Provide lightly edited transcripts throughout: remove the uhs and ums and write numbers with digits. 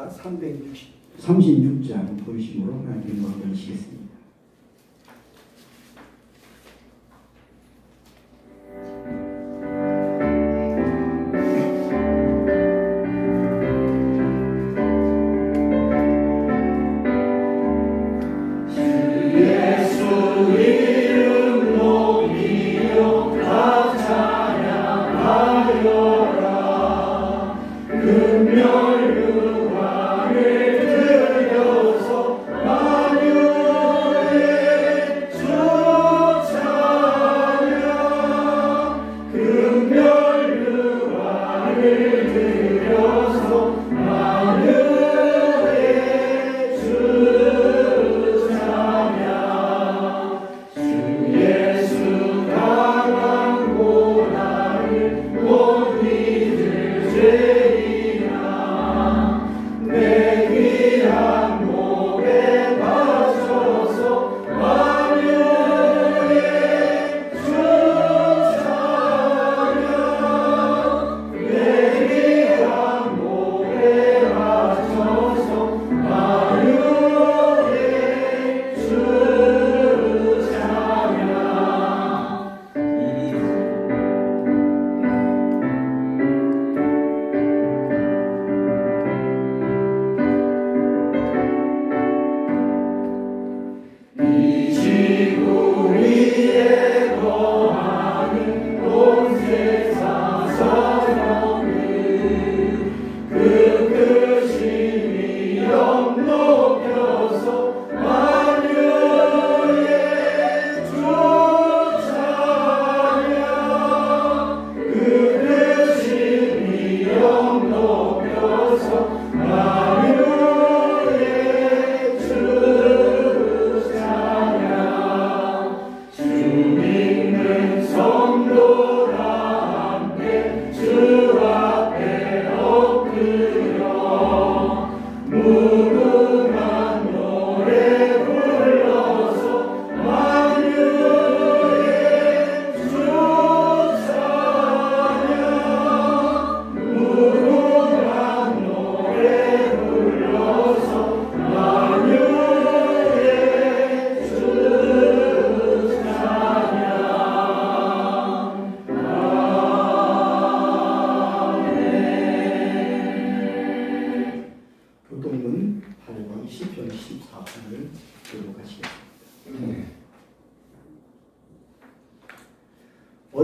시가 36장 본심으로 하나님의 마음을 시겠습니다.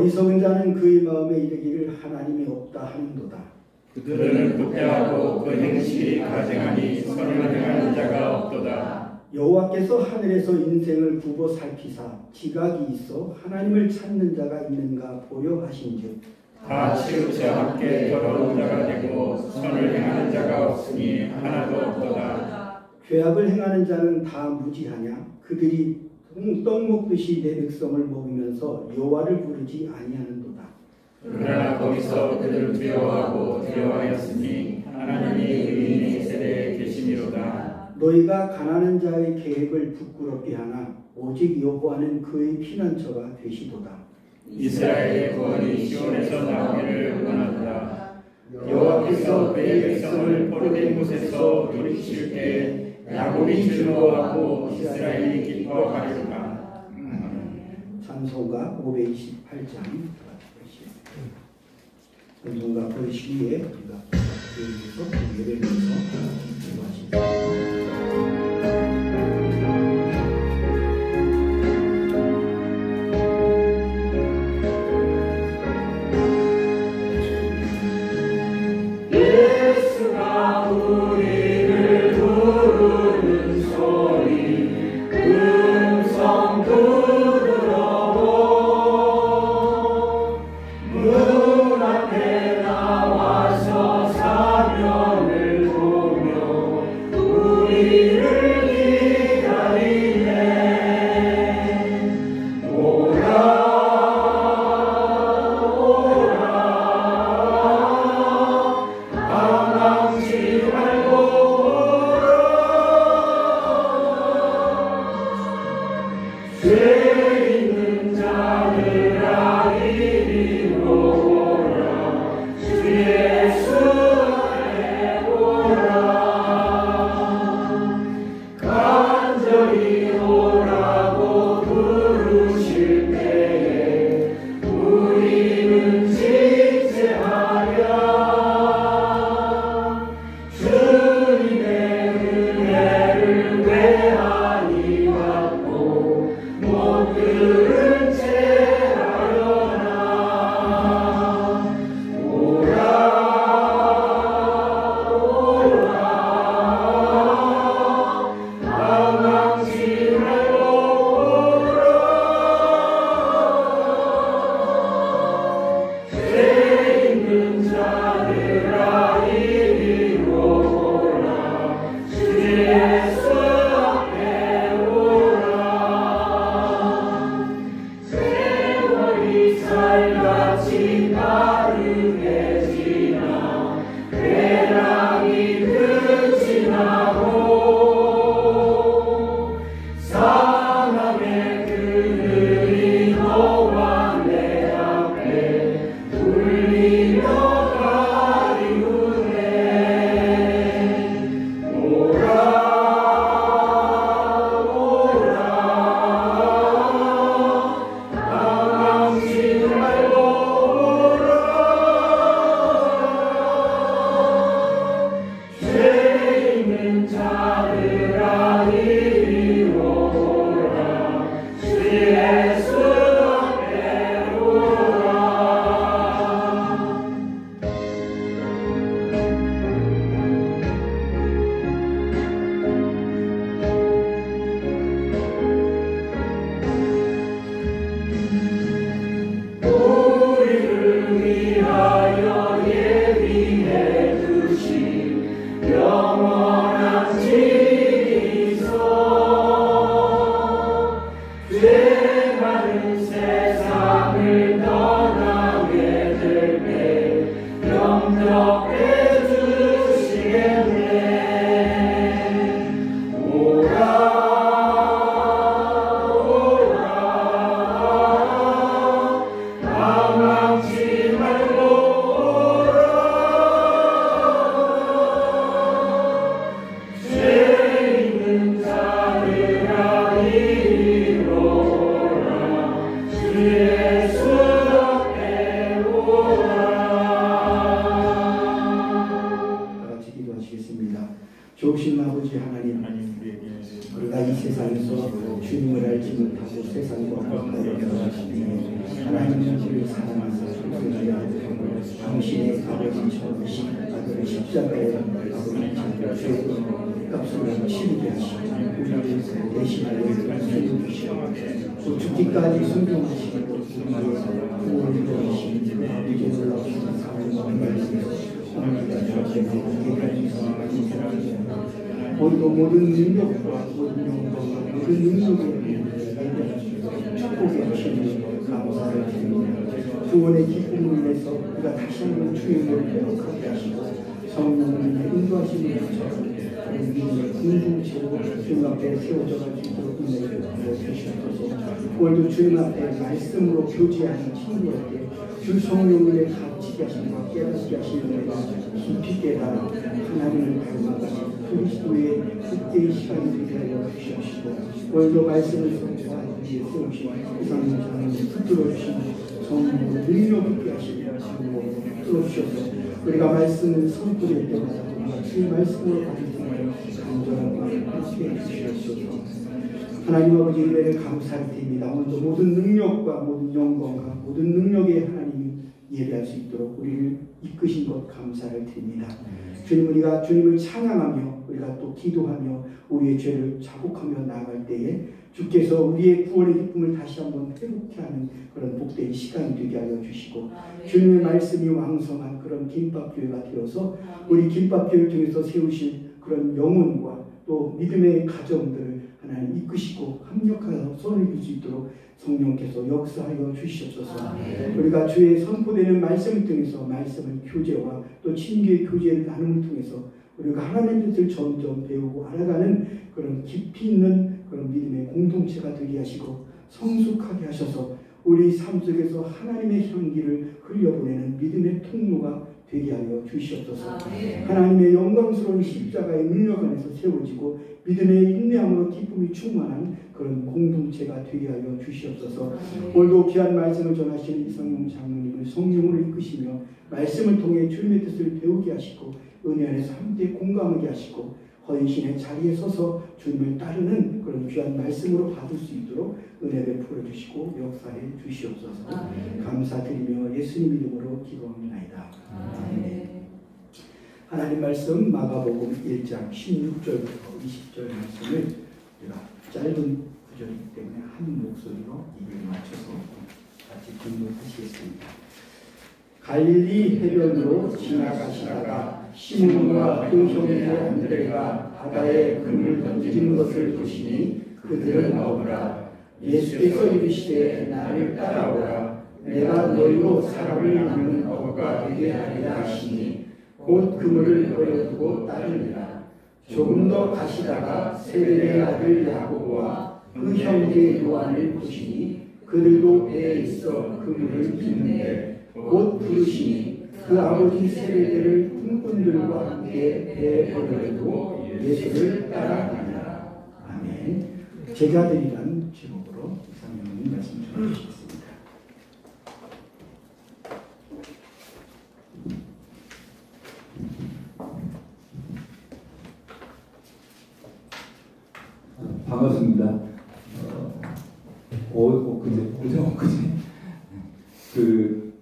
어리석은 자는 그의 마음에 이르기를 하나님이 없다 하는도다. 그들은 부패하고 그 행실이 가증하니 선을 행하는 자가 없도다. 여호와께서 하늘에서 인생을 굽어 살피사 지각이 있어 하나님을 찾는 자가 있는가 보려 하신즉 다 치우쳐 함께 더러운 자가 되고 선을 행하는 자가 없으니 하나도 없도다. 죄악을 행하는 자는 다 무지하냐? 그들이 떡 먹듯이 내 백성을 먹이면서 여호와를 부르지 아니하는도다. 그러나 거기서 그들을 두려워하고 두려워하였으니 하나님이 의인의 세대에 계심이로다. 너희가 가난한 자의 계획을 부끄럽게 하나 오직 여호와는 그의 피난처가 되시도다. 이스라엘의 구원이 시온에서 나오기를 원하노라. 여호와께서 그의 백성을 포로된 곳에서 돌이키실 때에 야곱이 즐거워하고 이스라엘이 기뻐하리로다. 찬송가 528장 찬송가 보시기에 우리가 여기서 예배드려서 기도하시겠습니다. 문 앞에 나와서 사명을 원합니다. 좋으신 아버지 하나님, 하나님 우리에게 우리가 이 세상에서 주님을 알지 못하고 세상과 가까이 하시니 하나님은 우리를 사랑하사 당신의 아버지처럼 아들의 십자가에 아버지 죄의 값을 치르게 하시고 우리를 대신하여 죽이시고 또 죽기까지 순종하시고 우리의 구원을 도우시니 아버지 놀라우신 사랑과 말씀에서 오늘도 모든 능력과 모든 영광과 모든 능력을 축복해 주시니 감사를 드립니다. 구원의 기쁨을 위해서 우리가 다시 한번 주님을 회복하게 하시고 성령님의 인도하심을 붙여 우리의 공동체로 주님 앞에 세워져가지고 은혜를 주시옵소서. 오늘도 주님 앞에 말씀으로 교제하는 친구에게 주 성령님의 가르치게 하시고 깨닫게 하시는 은혜가 깊이 깨달아 하나님을 닮아가시고 그리스도의 그때의 시간이 되게 하여 주시옵시고 오늘도 말씀을 성취하기 위해 세우신 이상민 장로님 붙들어 주시고 성령으로 능력 있게 하시며 지금으로 붙들어 주셔서 우리가 말씀을 선포될 때마다 우리가 주의 말씀으로 받을 때마다 간절한 마음을 함께 해주시옵소서. 하나님 아버지 은혜를 감사를 드립니다. 오늘도 모든 능력과 모든 영광과 모든 능력의 하나님이 예배할 수 있도록 우리를 이끄신 것 감사를 드립니다. 주님 우리가 주님을 찬양하며 우리가 또 기도하며 우리의 죄를 자복하며 나아갈 때에 주께서 우리의 구원의 기쁨을 다시 한번 회복케 하는 그런 복된 시간이 되게 하여 주시고 주님의 말씀이 왕성한 그런 김밥교회가 되어서 우리 김밥교회를 통해서 세우실 그런 영혼과 또 믿음의 가정들을 하나님 이끄시고 합력하여 손을 빌 수 있도록 성령께서 역사하여 주시옵소서. 우리가 주의 선포되는 말씀을 통해서 말씀을 교제와 또 친교의 교제를 나눔을 통해서 우리가 하나님의 뜻을 점점 배우고 알아가는 그런 깊이 있는 그런 믿음의 공동체가 되게 하시고 성숙하게 하셔서 우리 삶 속에서 하나님의 향기를 흘려보내는 믿음의 통로가 되게 하여 주시옵소서. 하나님의 영광스러운 십자가의 능력 안에서 세워지고 믿음의 인내함으로 기쁨이 충만한 그런 공동체가 되게 하여 주시옵소서. 오늘도 귀한 말씀을 전하시는 이성용 장로님을 성령으로 이끄시며 말씀을 통해 주님의 뜻을 배우게 하시고 은혜 안에서 함께 공감하게 하시고 헌신의 자리에 서서 주님을 따르는 그런 귀한 말씀으로 받을 수 있도록 은혜 베풀어 주시고 역사해 주시옵소서. 감사드리며 예수님 이름으로 기도합니다. 아멘. 하나님 말씀 마가복음 1장 16절부터 20절 말씀을 우리가 짧은 구절이기 때문에 한 목소리로 입을 맞춰서 같이 공부하시겠습니다. 갈릴리 해변으로 지나가시다가 시몬과 그 형제 안드레가 바다에 금을 던지는 것을 보시니 그들은 먹으라. 예수께서 이르시되 나를 따라오라. 내가 너희로 사람을 낳는 어부가 되게 하리라 하시니 곧 그물을 버려두고 따르니라. 조금 더 가시다가 세베대의 아들 야고보와 그 형제 요한을 보시니 그들도 배에 있어 그물을 빚는데 곧 부르시니 그 아버지 세베대를 품꾼들과 함께 배에 버려두고 예수를 따라가니라. 아멘. 제자들이란 제목으로 이상형님 말씀 전해주시겠습니다. 반갑습니다. 엊그제 그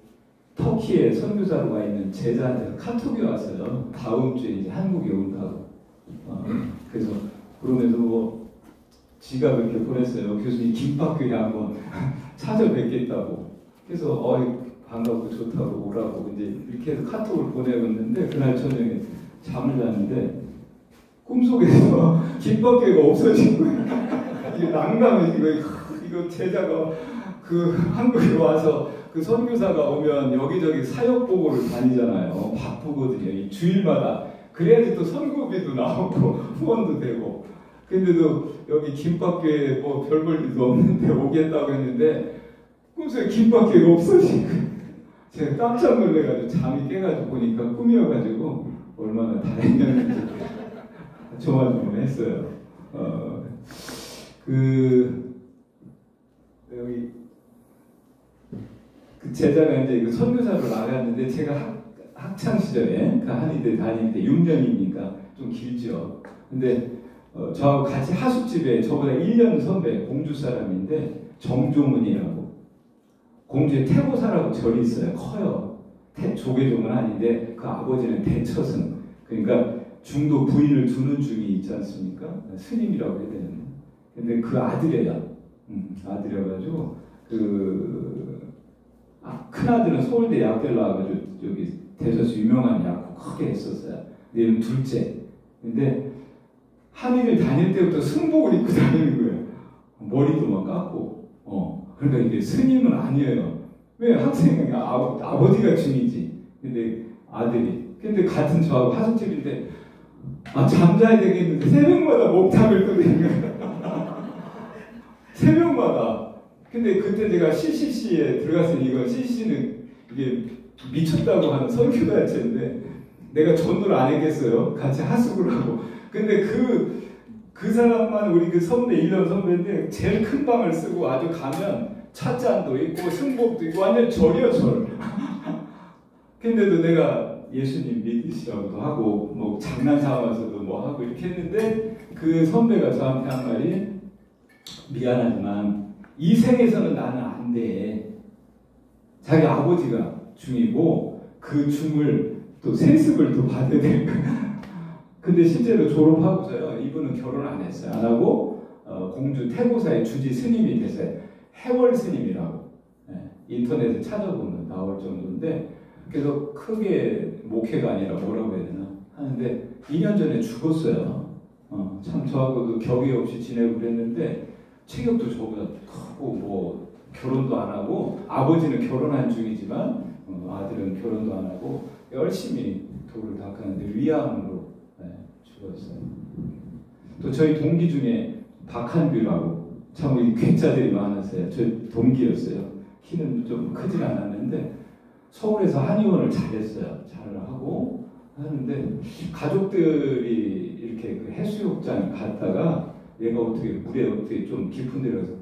터키에 선교사로 가 있는 제자한테 카톡이 왔어요. 다음 주에 이제 한국에 온다고. 그래서 그러면서 뭐 지가 그렇게 보냈어요. 교수님 김밥교회 한번 찾아뵙겠다고. 그래서 반갑고 좋다고 오라고 이제 이렇게 해서 카톡을 보내었는데 그날 저녁에 잠을 잤는데 꿈속에서 김밥교회가 없어진 거예요. 이게 난감해. 이거 제자가 그 한국에 와서 그 선교사가 오면 여기저기 사역 보고를 다니잖아요. 바쁘거든요. 이 주일마다. 그래야지 또 선교비도 나오고 후원도 되고. 근데도 여기 김밥교회 뭐 별 볼 일도 없는데 오겠다고 했는데 꿈속에 김밥교회가 없어진 거예요. 제가 깜짝 놀래가지고 잠이 깨가지고 보니까 꿈이어가지고 얼마나 다행이었는지 조마조마했어요. 여기 그 제자가 이제 그 선교사로 나갔는데 제가 학창 시절에 그 한의대 다닐 때 6년이니까 좀 길죠. 근데 저하고 같이 하숙집에 저보다 1년 선배 공주 사람인데 정조문이라고 공주의 태고사라고 절이 있어요. 커요. 조계종은 아닌데 그 아버지는 대처승 그러니까 중도 부인을 두는 중이 있지 않습니까? 스님이라고 해야 되는데 근데 그 아들이에요. 아들이어가지고 큰아들은 서울대 약대를 나와가지고 여기 대전에서 유명한 약국 크게 했었어요. 근데 얘는 둘째. 근데 한의를 다닐 때부터 승복을 입고 다니는 거예요. 머리도 막 깎고. 그러니까 이게 스님은 아니에요. 왜 학생이 아버지가 중이지. 근데 아들이. 근데 같은 저하고 하숙집인데 잠자야 되겠는데 새벽마다 목탁을 끓이는 거예요. 새벽마다. 근데 그때 제가 CCC에 들어갔으니 이건 CCC는 이게 미쳤다고 하는 선교단체인데 내가 전도를 안 했겠어요. 같이 하숙을 하고. 근데 그 사람만 우리 그 선배 1년 선배인데 제일 큰 방을 쓰고 아주 가면 찻잔도 있고 승복도 있고 완전 절이요 절. 근데도 내가 예수님 믿으시라고도 하고 뭐 장난 삼아서도 뭐 하고 이렇게 했는데 그 선배가 저한테 한 말이 미안하지만 이 생에서는 나는 안 돼. 자기 아버지가 중이고 그 중을 또 세습을 또 받아야 되는 거야. 근데 실제로 졸업하고서요. 이분은 결혼 안 했어요. 안 하고 공주 태고사의 주지 스님이 됐어요. 해월 스님이라고 인터넷에 찾아보면 나올 정도인데 그래서 크게 목회가 아니라 뭐라고 해야 되나 하는데 2년 전에 죽었어요. 참 저하고도 격의 없이 지내고 그랬는데 체격도 저보다 크고 뭐 결혼도 안 하고 아버지는 결혼한 중이지만 아들은 결혼도 안 하고 열심히 도를 닦았는데 위암으로 죽었어요. 또 저희 동기 중에 박한규라고 참 우리 괴짜들이 많았어요. 저 동기였어요. 키는 좀 크진 않았는데 서울에서 한의원을 잘했어요. 잘 하고 하는데 가족들이 이렇게 그 해수욕장 갔다가 얘가 어떻게 물에 어떻게 좀 깊은 데 가서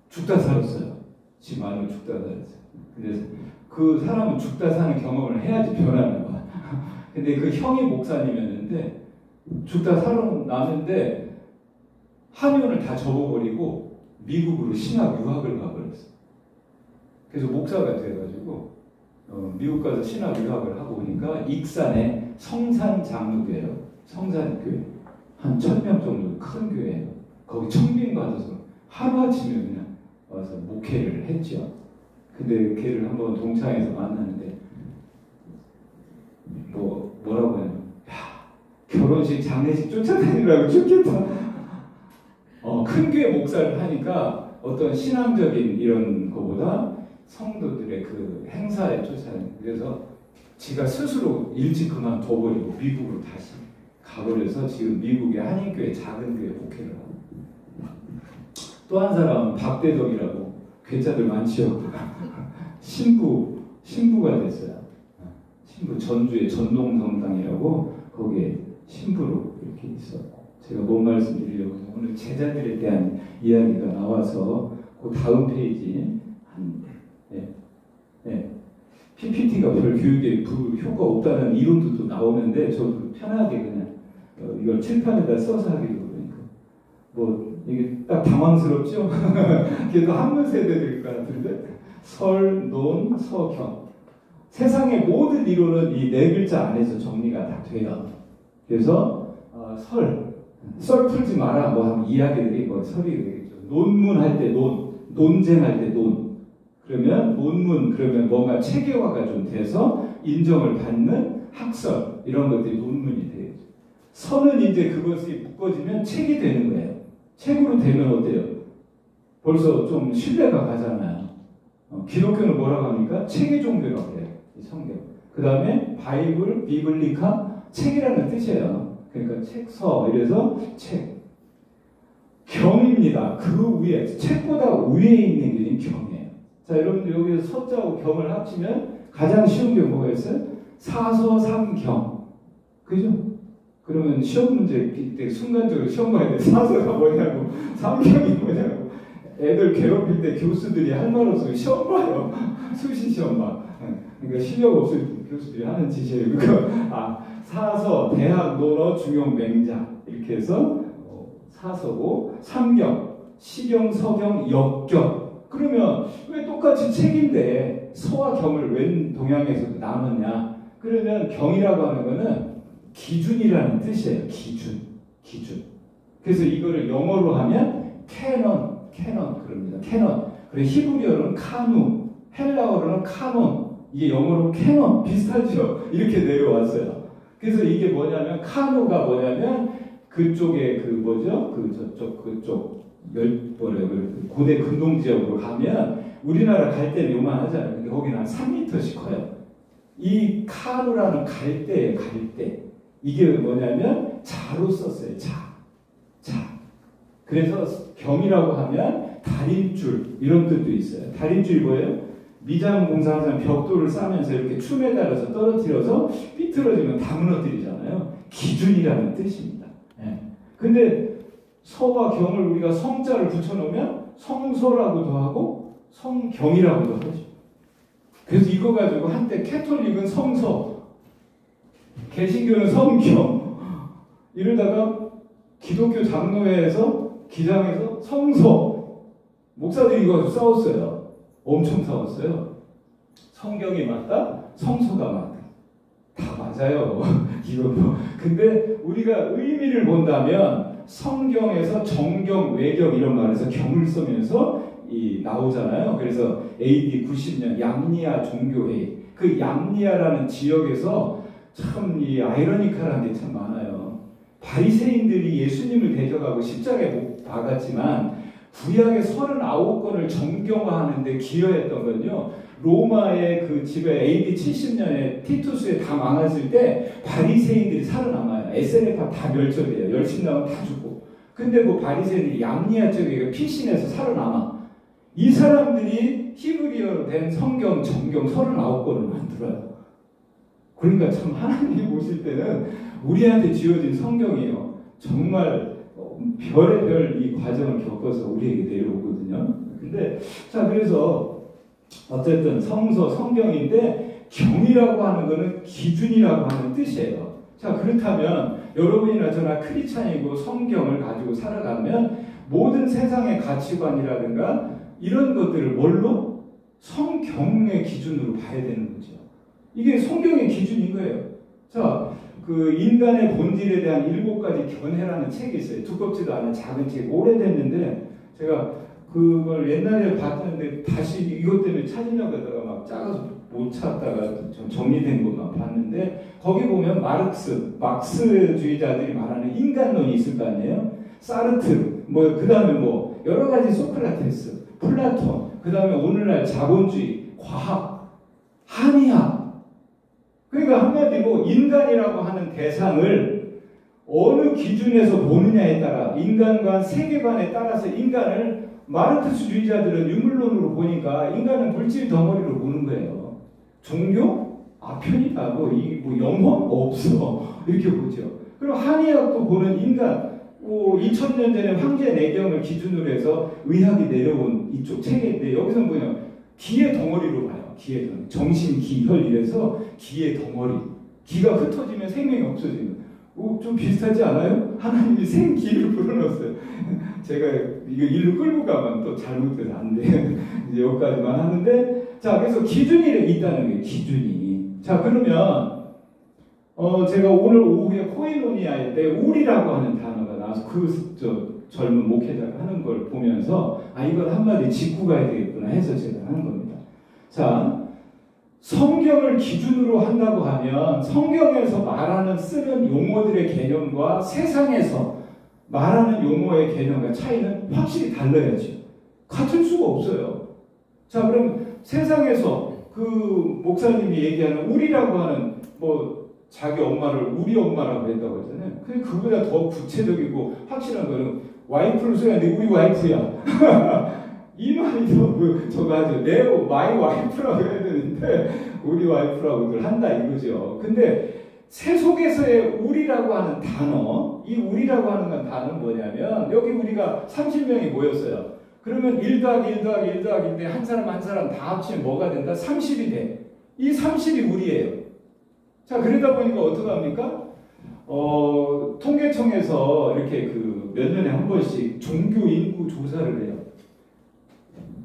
죽다 살았어요. 집 안으로 죽다 살았어요. 근데 그 사람은 죽다 사는 경험을 해야지 변하나 봐. 근데 그 형이 목사님이었는데 죽다 살아나는데 한의원을 다 접어버리고 미국으로 신학 유학을 가버렸어요. 그래서 목사가 돼가지고 미국 가서 신학 유학을 하고 오니까 익산에 성산장로교회요. 성산교회 한 1000명 정도 큰 교회예요. 거기 청빙 받아서 하루아침에 그냥 와서 목회를 했죠. 근데 걔를 한번 동창회에서 만났는데 뭐라고 해야 되나? 결혼식 장례식 쫓아다니라고 죽겠다. 큰 교회 목사를 하니까 어떤 신앙적인 이런 거보다 성도들의 그 행사에 쫓아다니고 그래서 지가 스스로 일찍 그만둬버리고 미국으로 다시 가버려서 지금 미국의 한인교회 작은 교회 목회를 하고 또 한 사람은 박대덕이라고 괴짜들 많지요. 신부가 됐어요. 신부 전주의 전동성당이라고 거기에 신부로 이렇게 있었고 제가 뭔 말씀드리려고 오늘 제자들에 대한 이야기가 나와서 그 다음 페이지 PPT가 별 교육에 효과 없다는 이론도 또 나오는데 저도 편하게 그냥 이걸 칠판에다 써서 하기로 그러니까 뭐 이게 딱 당황스럽죠? 그래도 한문 세대들일 것 같은데 설, 논, 서, 경 세상의 모든 이론은 이 네 글자 안에서 정리가 다 돼요. 그래서 썰 풀지 마라 뭐 하면 이야기들이 뭐 설이 되겠죠. 논문할 때 논쟁할 때 그러면 논문 그러면 뭔가 체계화가 좀 돼서 인정을 받는 학설 이런 것들이 논문이 되겠죠. 서는 이제 그것이 묶어지면 책이 되는 거예요. 책으로 되면 어때요? 벌써 좀 신뢰가 가잖아요. 기독교는 뭐라고 합니까? 책의 종교라고 해요. 성경. 그 다음에 바이블, 비블리카 책이라는 뜻이에요. 그러니까 책서 이래서 책. 경입니다. 그 위에 책보다 위에 있는 게 경이에요. 자 여러분들 여기서 서자하고 경을 합치면 가장 쉬운 게 뭐가 있어요? 사서삼경. 그죠? 그러면 시험 문제 때 순간적으로 시험 봐야 돼. 사서가 뭐냐고 삼경이 뭐냐고 애들 괴롭힐 때 교수들이 할 말 없어요. 시험 봐요. 수시 시험 봐. 그러니까 실력 없을 교수들이 하는 짓이에요. 그거 사서, 대학, 논어, 중용, 맹자 이렇게 해서 사서고, 삼경, 시경, 서경, 역경. 그러면 왜 똑같이 책인데 서와 경을 웬 동양에서도 나누냐? 그러면 경이라고 하는 거는 기준이라는 뜻이에요. 기준. 그래서 이거를 영어로 하면 캐논 그럽니다. 캐논. 그리고 히브리어로는 카누, 헬라어로는 카논. 이게 영어로 캐논 비슷하죠. 이렇게 내려왔어요. 그래서 이게 뭐냐면 카누가 뭐냐면 그쪽에 그쪽 고대 근동 지역으로 가면 우리나라 갈대는 요만하잖아요. 근데 거기는 한 3m씩 커요. 이 카누라는 갈대예요. 갈대. 이게 뭐냐면 자로 썼어요. 자. 그래서 경이라고 하면 다림줄 이런 뜻도 있어요. 다림줄이 뭐예요? 미장 공사하면 벽돌을 싸면서 이렇게 춤에 따라서 떨어뜨려서 삐뚤어지면 다 무너뜨리잖아요. 기준이라는 뜻입니다. 근데 서와 경을 우리가 성자를 붙여놓으면 성서라고도 하고 성경이라고도 하죠. 그래서 이거 가지고 한때 캐톨릭은 성서, 개신교는 성경 이러다가 기독교 장로회에서 기장에서 성서 목사들이 이거 가지고 싸웠어요. 엄청 싸웠어요. 성경이 맞다, 성서가 맞다. 다 맞아요. 이거 근데 우리가 의미를 본다면 성경에서 정경, 외경 이런 말에서 경을 쓰면서 나오잖아요. 그래서 AD 90년 얌니아 종교회의, 그 얌니아라는 지역에서 참 이 아이러니컬한 게 참 많아요. 바리새인들이 예수님을 대적하고 십자가에 못 박았지만 구약의 39권을 정경화하는데 기여했던 건요. 로마의 그 집에 AD 70년에 티투스에 다 망했을 때 바리새인들이 살아남아요. SNF파 다 멸절돼요. 열심 나면 다 죽고. 근데 그 바리새인들이 얌니아 쪽에 피신해서 살아남아. 이 사람들이 히브리어로 된 성경, 정경 39권을 만들어요. 그러니까 참 하나님 보실 때는 우리한테 지어진 성경이에요. 정말 별의별 이 과정을 겪어서 우리에게 내려오거든요. 근데 자 그래서 어쨌든 성서, 성경인데 경이라고 하는 것은 기준이라고 하는 뜻이에요. 자 그렇다면 여러분이나 저나 크리스찬이고 성경을 가지고 살아가면 모든 세상의 가치관이라든가 이런 것들을 뭘로? 성경의 기준으로 봐야 되는 거죠. 이게 성경의 기준인 거예요. 자, 그 인간의 본질에 대한 7가지 견해라는 책이 있어요. 두껍지도 않은 작은 책, 오래됐는데 제가 그걸 옛날에 봤는데 다시 이것 때문에 찾으려고 하다가 막 작아서 못 찾다가 좀 정리된 것만 봤는데 거기 보면 막스주의자들이 말하는 인간론이 있을 거 아니에요? 사르트, 그 다음에 여러 가지 소크라테스, 플라톤, 그 다음에 오늘날 자본주의, 과학, 한의학. 그러니까 한마디로 인간이라고 하는 대상을 어느 기준에서 보느냐에 따라 인간관, 세계관에 따라서 인간을 마르크스주의자들은 유물론으로 보니까 인간은 물질 덩어리로 보는 거예요. 종교? 편이다. 영혼? 없어. 이렇게 보죠. 그리고 한의학도 보는 인간, 2000년 전에 황제 내경을 기준으로 해서 의학이 내려온 이쪽 체계인데 여기서 기의 덩어리로 봐요. 기의 덩어리. 정신, 기, 혈 이래서 기의 덩어리. 기가 흩어지면 생명이 없어지는. 좀 비슷하지 않아요? 하나님이 생기를 불어넣었어요. 제가 이거 일로 끌고 가면 또 잘못돼서 안 돼. 이제 여기까지만 하는데, 자, 그래서 기준이 있다는 거예요. 기준이. 자, 그러면 제가 오늘 오후에 코이노니아에 때 우리라고 하는 단어가 나와서 젊은 목회자가 하는 걸 보면서 이걸 한마디 짚고 가야 되겠구나 해서 제가 하는 겁니다. 자, 성경을 기준으로 한다고 하면 성경에서 쓰는 용어들의 개념과 세상에서 말하는 용어의 개념과 차이는 확실히 달라야죠. 같을 수가 없어요. 자, 그럼 세상에서 그 목사님이 얘기하는 우리라고 하는 자기 엄마를 우리 엄마라고 했다고 했잖아요. 근데 그보다 더 구체적이고 확실한 거는 와이프를 써야하는데 우리 와이프야. 이 말이 저거 하죠. 마이 와이프라고 해야 되는데 우리 와이프라고들 한다 이거죠. 근데 세속에서의 우리라고 하는 단어, 이 우리라고 하는 단어는 뭐냐면 여기 우리가 30명이 모였어요. 그러면 1 더하기 1 더하기 1 더하기 1인데 한 사람 한 사람 다 합치면 뭐가 된다? 30이 돼. 이 30이 우리예요. 자, 그러다 보니까 어떡합니까? 통계청에서 이렇게 그 몇 년에 한 번씩 종교 인구 조사를 해요.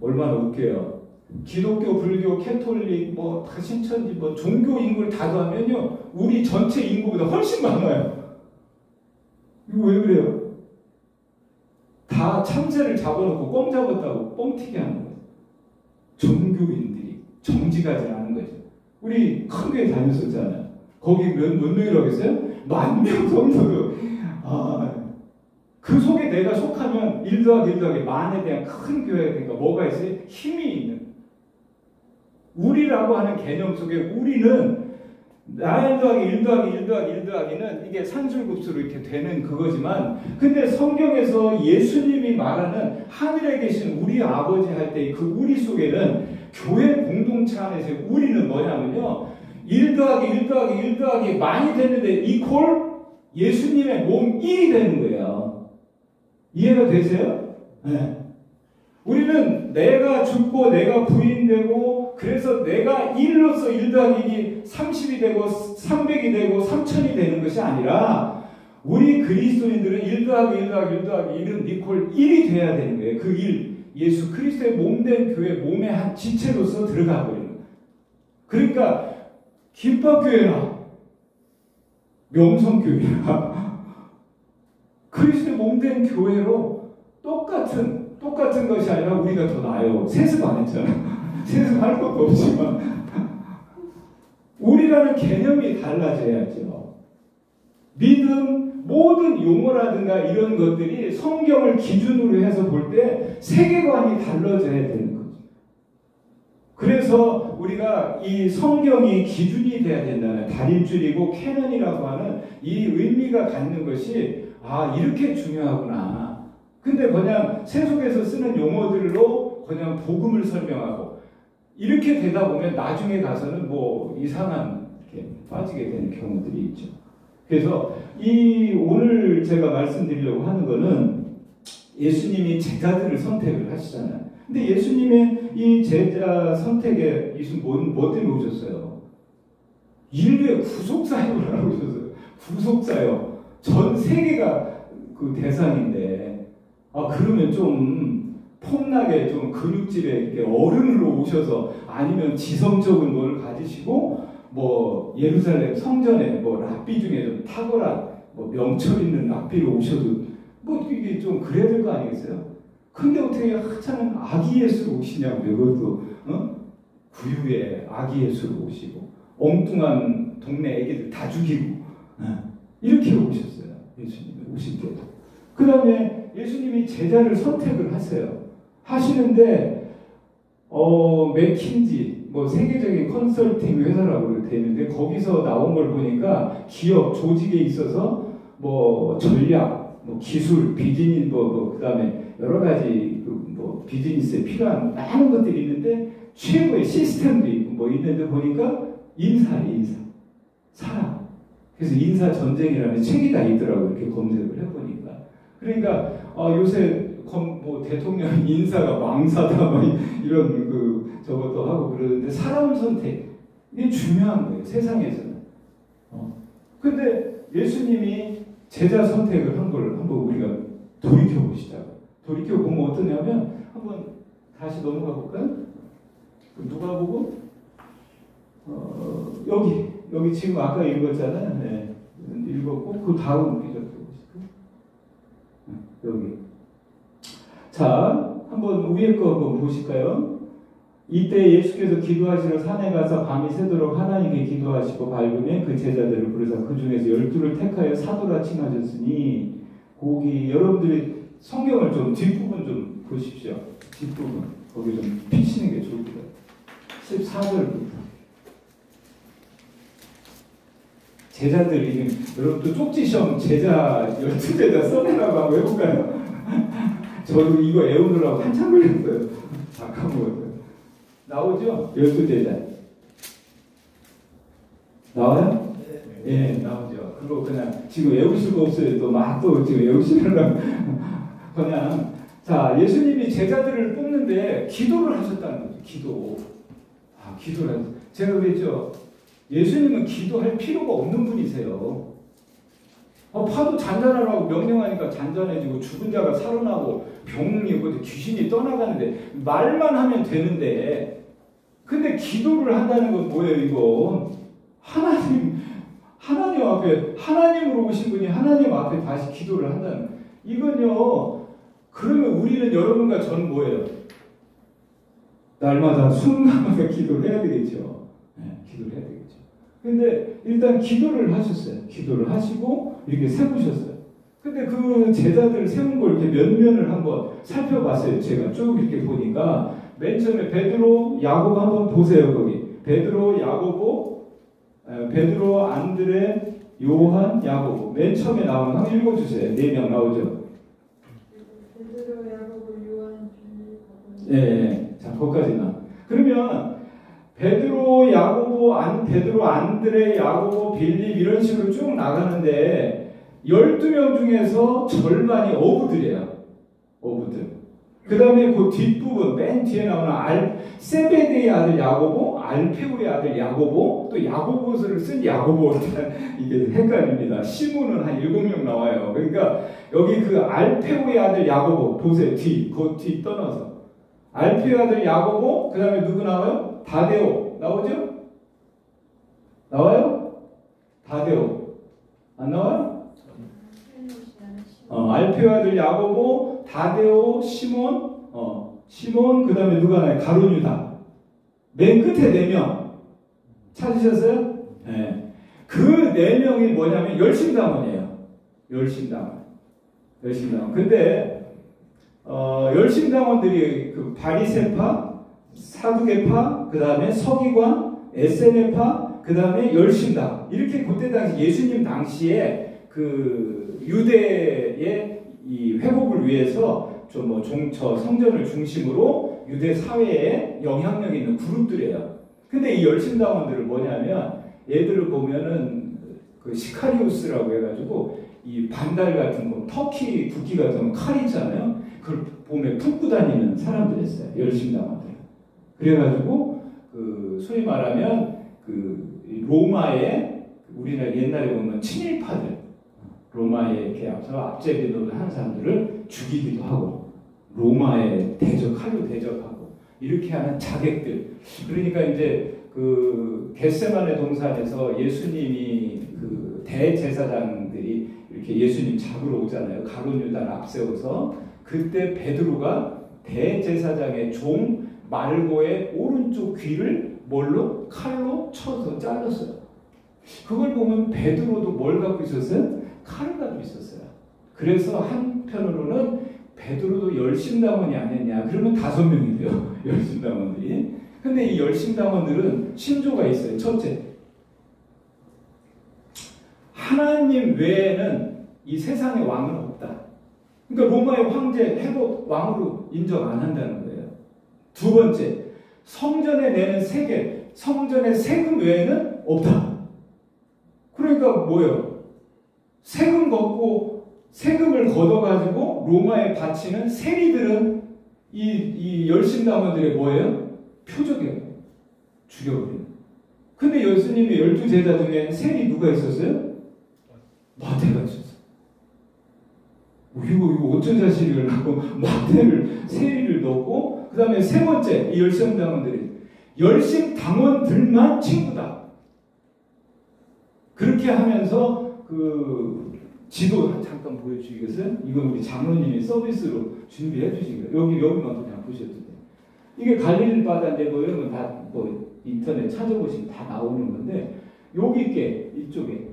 얼마나 웃겨요. 기독교, 불교, 캐톨릭, 뭐 다 신천지, 뭐 종교 인구를 다 더하면요, 우리 전체 인구보다 훨씬 많아요. 이거 왜 그래요? 다 참새를 잡아놓고 꽁 잡았다고 뻥튀기 하는 거예요. 종교인들이 정직하지 않은 거죠. 우리 큰 교회 다녔었잖아요. 거기 몇 명이라고 했어요? 10,000명 정도도. 그 속에 내가 속하면 1 더하기 1 더하기 만에 대한 큰 교회가 되니까 뭐가 있어요? 힘이 있는. 우리라고 하는 개념 속에 우리는 1 더하기 1 더하기 1 더하기 1 더하기는 이게 산술급수로 이렇게 되는 그거지만, 근데 성경에서 예수님이 말하는 하늘에 계신 우리 아버지 할 때 그 우리 속에는 교회 공동체 안에서 우리는 뭐냐면요, 1 더하기 1 더하기 1 더하기 많이 되는데 이퀄 예수님의 몸 1이 되는 거예요. 이해가 되세요? 네. 우리는 내가 죽고 내가 부인되고 그래서 내가 1로서 1 더하기 30이 되고 300이 되고 3000이 되는 것이 아니라 우리 그리스도인들은 1 더하기 1 더하기 1 더하기 1은 니콜 1이 돼야 되는 거예요. 그 1, 예수 그리스도의 몸된 교회 몸의 한 지체로서 들어가 버리는 거예요. 그러니까 김밥교회나 명성교회나 그리스도의 몸된 교회로 똑같은 것이 아니라 우리가 더 나아요. 세습 안 했잖아. 세습할 것도 없지만 우리라는 개념이 달라져야죠. 믿음, 모든 용어라든가 이런 것들이 성경을 기준으로 해서 볼 때 세계관이 달라져야 되는 거죠. 그래서 우리가 이 성경이 기준이 돼야 된다는, 다림줄이고 캐논이라고 하는 이 의미가 갖는 것이 이렇게 중요하구나. 근데 그냥 세속에서 쓰는 용어들로 그냥 복음을 설명하고 이렇게 되다 보면 나중에 가서는 뭐 이상한 이렇게 빠지게 되는 경우들이 있죠. 그래서 오늘 제가 말씀드리려고 하는 거는 예수님이 제자들을 선택을 하시잖아요. 근데 예수님의 이 제자 선택에 뭐 때문에 오셨어요? 인류의 구속사역을 하고 오셨어요. 구속사역. 전 세계가 그 대상인데, 그러면 좀 폼나게 좀 근육질에 어른으로 오셔서 아니면 지성적인 걸 가지시고 뭐 예루살렘 성전에 뭐 랍비 중에 좀 탁월한 뭐 명철 있는 랍비로 오셔도 뭐 이게 좀 그래야 될 거 아니겠어요? 근데 어떻게 하찮은 아기 예수로 오시냐고요. 그것도 구유에 아기 예수로 오시고 엉뚱한 동네 애기들 다 죽이고 이렇게 오셨어요. 예수님이 오실 때도. 그 다음에 예수님이 제자를 선택을 하시는데 맥킨지 뭐 세계적인 컨설팅 회사라고 되어 있는데 거기서 나온 걸 보니까 기업 조직에 있어서 뭐 전략, 뭐 기술, 비즈니스 그다음에 여러 가지 뭐 비즈니스에 필요한 많은 것들이 있는데 최고의 시스템도 있고 뭐 있는데 보니까 인사 사람. 그래서 인사 전쟁이라는 책이 다 있더라고. 이렇게 검색을 해보니까. 그러니까 요새 뭐 대통령 인사가 망사다 뭐 이런 저것도 하고 그러는데 사람 선택 이게 중요한 거예요. 세상에서는. 근데 예수님이 제자 선택을 한 걸 한번 우리가 돌이켜 보시자고요. 돌이켜 보면 어떠냐면 한번 다시 넘어가 볼까요? 누가 보고 여기 지금 아까 읽었잖아요. 네. 읽었고 그 다음 기적해 보실까요? 여기. 자, 한번 위에 거 한번 보실까요? 이때 예수께서 기도하시러 산에 가서 밤이 새도록 하나님께 기도하시고 밝으면 그 제자들을 부르사 그 중에서 12를 택하여 사도라 칭하셨으니 거기 여러분들이 성경을 좀 뒷부분 좀 보십시오. 뒷부분 거기 좀 피시는 게 좋을 거예요. 14절부터 제자들이 여러분 또 쪽지시험 제자 12제자 써내라고 한번 해볼까요? 저도 이거 외우느라고 한참 걸렸어요. 다 까먹었어요. 나오죠? 12제자. 나와요? 네, 나오죠. 그거 그냥 지금 외우실 거 없어요. 또 지금 외우시려고. 그냥, 자, 예수님이 제자들을 뽑는데 기도를 하셨다는 거죠. 기도를 하셨어요. 제가 그랬죠. 예수님은 기도할 필요가 없는 분이세요. 파도 잔잔하라고 명령하니까 잔잔해지고 죽은 자가 살아나고 병이 오고 귀신이 떠나가는데 말만 하면 되는데, 근데 기도를 한다는 건 뭐예요? 이건 하나님 앞에, 하나님으로 오신 분이 하나님 앞에 다시 기도를 한다는, 이건요. 그러면 우리는, 여러분과 저는 뭐예요? 날마다 순간마다 기도를 해야 되겠죠. 네, 기도를 해야 되겠죠. 근데 일단 기도를 하셨어요. 기도를 하시고 이렇게 세우셨어요. 근데 그 제자들 세운 걸 이렇게 면면을 한번 살펴봤어요. 제가 쭉 이렇게 보니까 맨 처음에 베드로, 야고보 한번 보세요. 거기 베드로, 야고보, 베드로, 안드레, 요한, 야고보. 맨 처음에 나오는 거 한번 읽어주세요. 4명 나오죠. 베드로, 야고보, 요한, 예, 자, 거기까지나. 그러면 베드로, 야고보, 베드로, 안드레, 야고보, 빌립 이런 식으로 쭉 나가는데 12명 중에서 절반이 어부들이에요. 어부들. 그 다음에 그 뒷부분 맨 뒤에 나오는 세베데의 아들 야고보, 알페우의 아들 야고보, 또 야고보서를 쓴 야고보. 이게 헷갈립니다. 시몬은 한 7명 나와요. 그러니까 여기 그 알페우의 아들 야고보 보세요. 그 뒤 떠나서 알페우의 아들 야고보, 그 다음에 누구 나와요? 다데오 나오죠? 나와요? 다데오 안 나와요? 알페우의 아들 야고보, 다데오, 시몬, 시몬, 그 다음에 누가 나와요? 가룟 유다. 맨 끝에 4명 찾으셨어요? 네. 그 4명이 뭐냐면 열심당원이에요. 열심당원. 근데 열심당원들이 그 바리새파, 사두개파, 그 다음에 서기관, 에세네파, 그 다음에 열심당. 이렇게 그때 당시 예수님 당시에 그 유대의 이 회복을 위해서 좀 성전을 중심으로 유대 사회에 영향력 있는 그룹들이에요. 근데 이 열심당원들은 뭐냐면, 얘들을 보면은 그 시카리우스라고 해가지고 이 반달 같은 거, 터키 국기 같은 칼 있잖아요. 그걸 몸에 품고 다니는 사람들이었어요. 열심당원들. 그래가지고 그 소위 말하면 그 로마의, 우리나라 옛날에 보면 친일파들, 로마에 이렇게 앞제비를 한 사람들을 죽이기도 하고, 로마에 칼로 대적하고, 이렇게 하는 자객들. 그러니까 이제 그 겟세마네 동산에서 예수님이 그 대제사장들이 이렇게 예수님 잡으러 오잖아요. 가룟 유다를 앞세워서. 그때 베드로가 대제사장의 종 말고의 오른쪽 귀를 뭘로? 칼로 쳐서 잘랐어요. 그걸 보면 베드로도 뭘 갖고 있었어요? 칼을 가지고 있었어요. 그래서 한편으로는 베드로도 열심당원이 아니냐. 그러면 5명이 돼요. 열심당원들이. 근데 이 열심당원들은 신조가 있어요. 첫째, 하나님 외에는 이 세상에 왕은 없다. 그러니까 로마의 황제 헤롯 왕으로 인정 안 한다는 거예요. 두 번째, 성전에 내는 세계, 성전의 세금 외에는 없다. 그러니까 뭐예요? 세금을 걷어가지고 로마에 바치는 세리들은 이 열심당원들의 뭐예요? 표적이에요. 죽여버리는. 근데 예수님의 12제자 중에 세리 누가 있었어요? 마태가 있었어요. 이거 어쩐 자식을 하고 마태를, 세리를 넣고, 그 다음에 세 번째, 이 열심당원들만 친구다. 그렇게 하면서 그 지도 잠깐 보여주시겠어요? 이건 우리 장로님이 서비스로 준비해 주신 거예요. 여기만 그냥 보셔도 돼요. 이게 갈릴리 바다인데 뭐 이런 건 다 인터넷 찾아보시면 다 나오는 건데, 이쪽에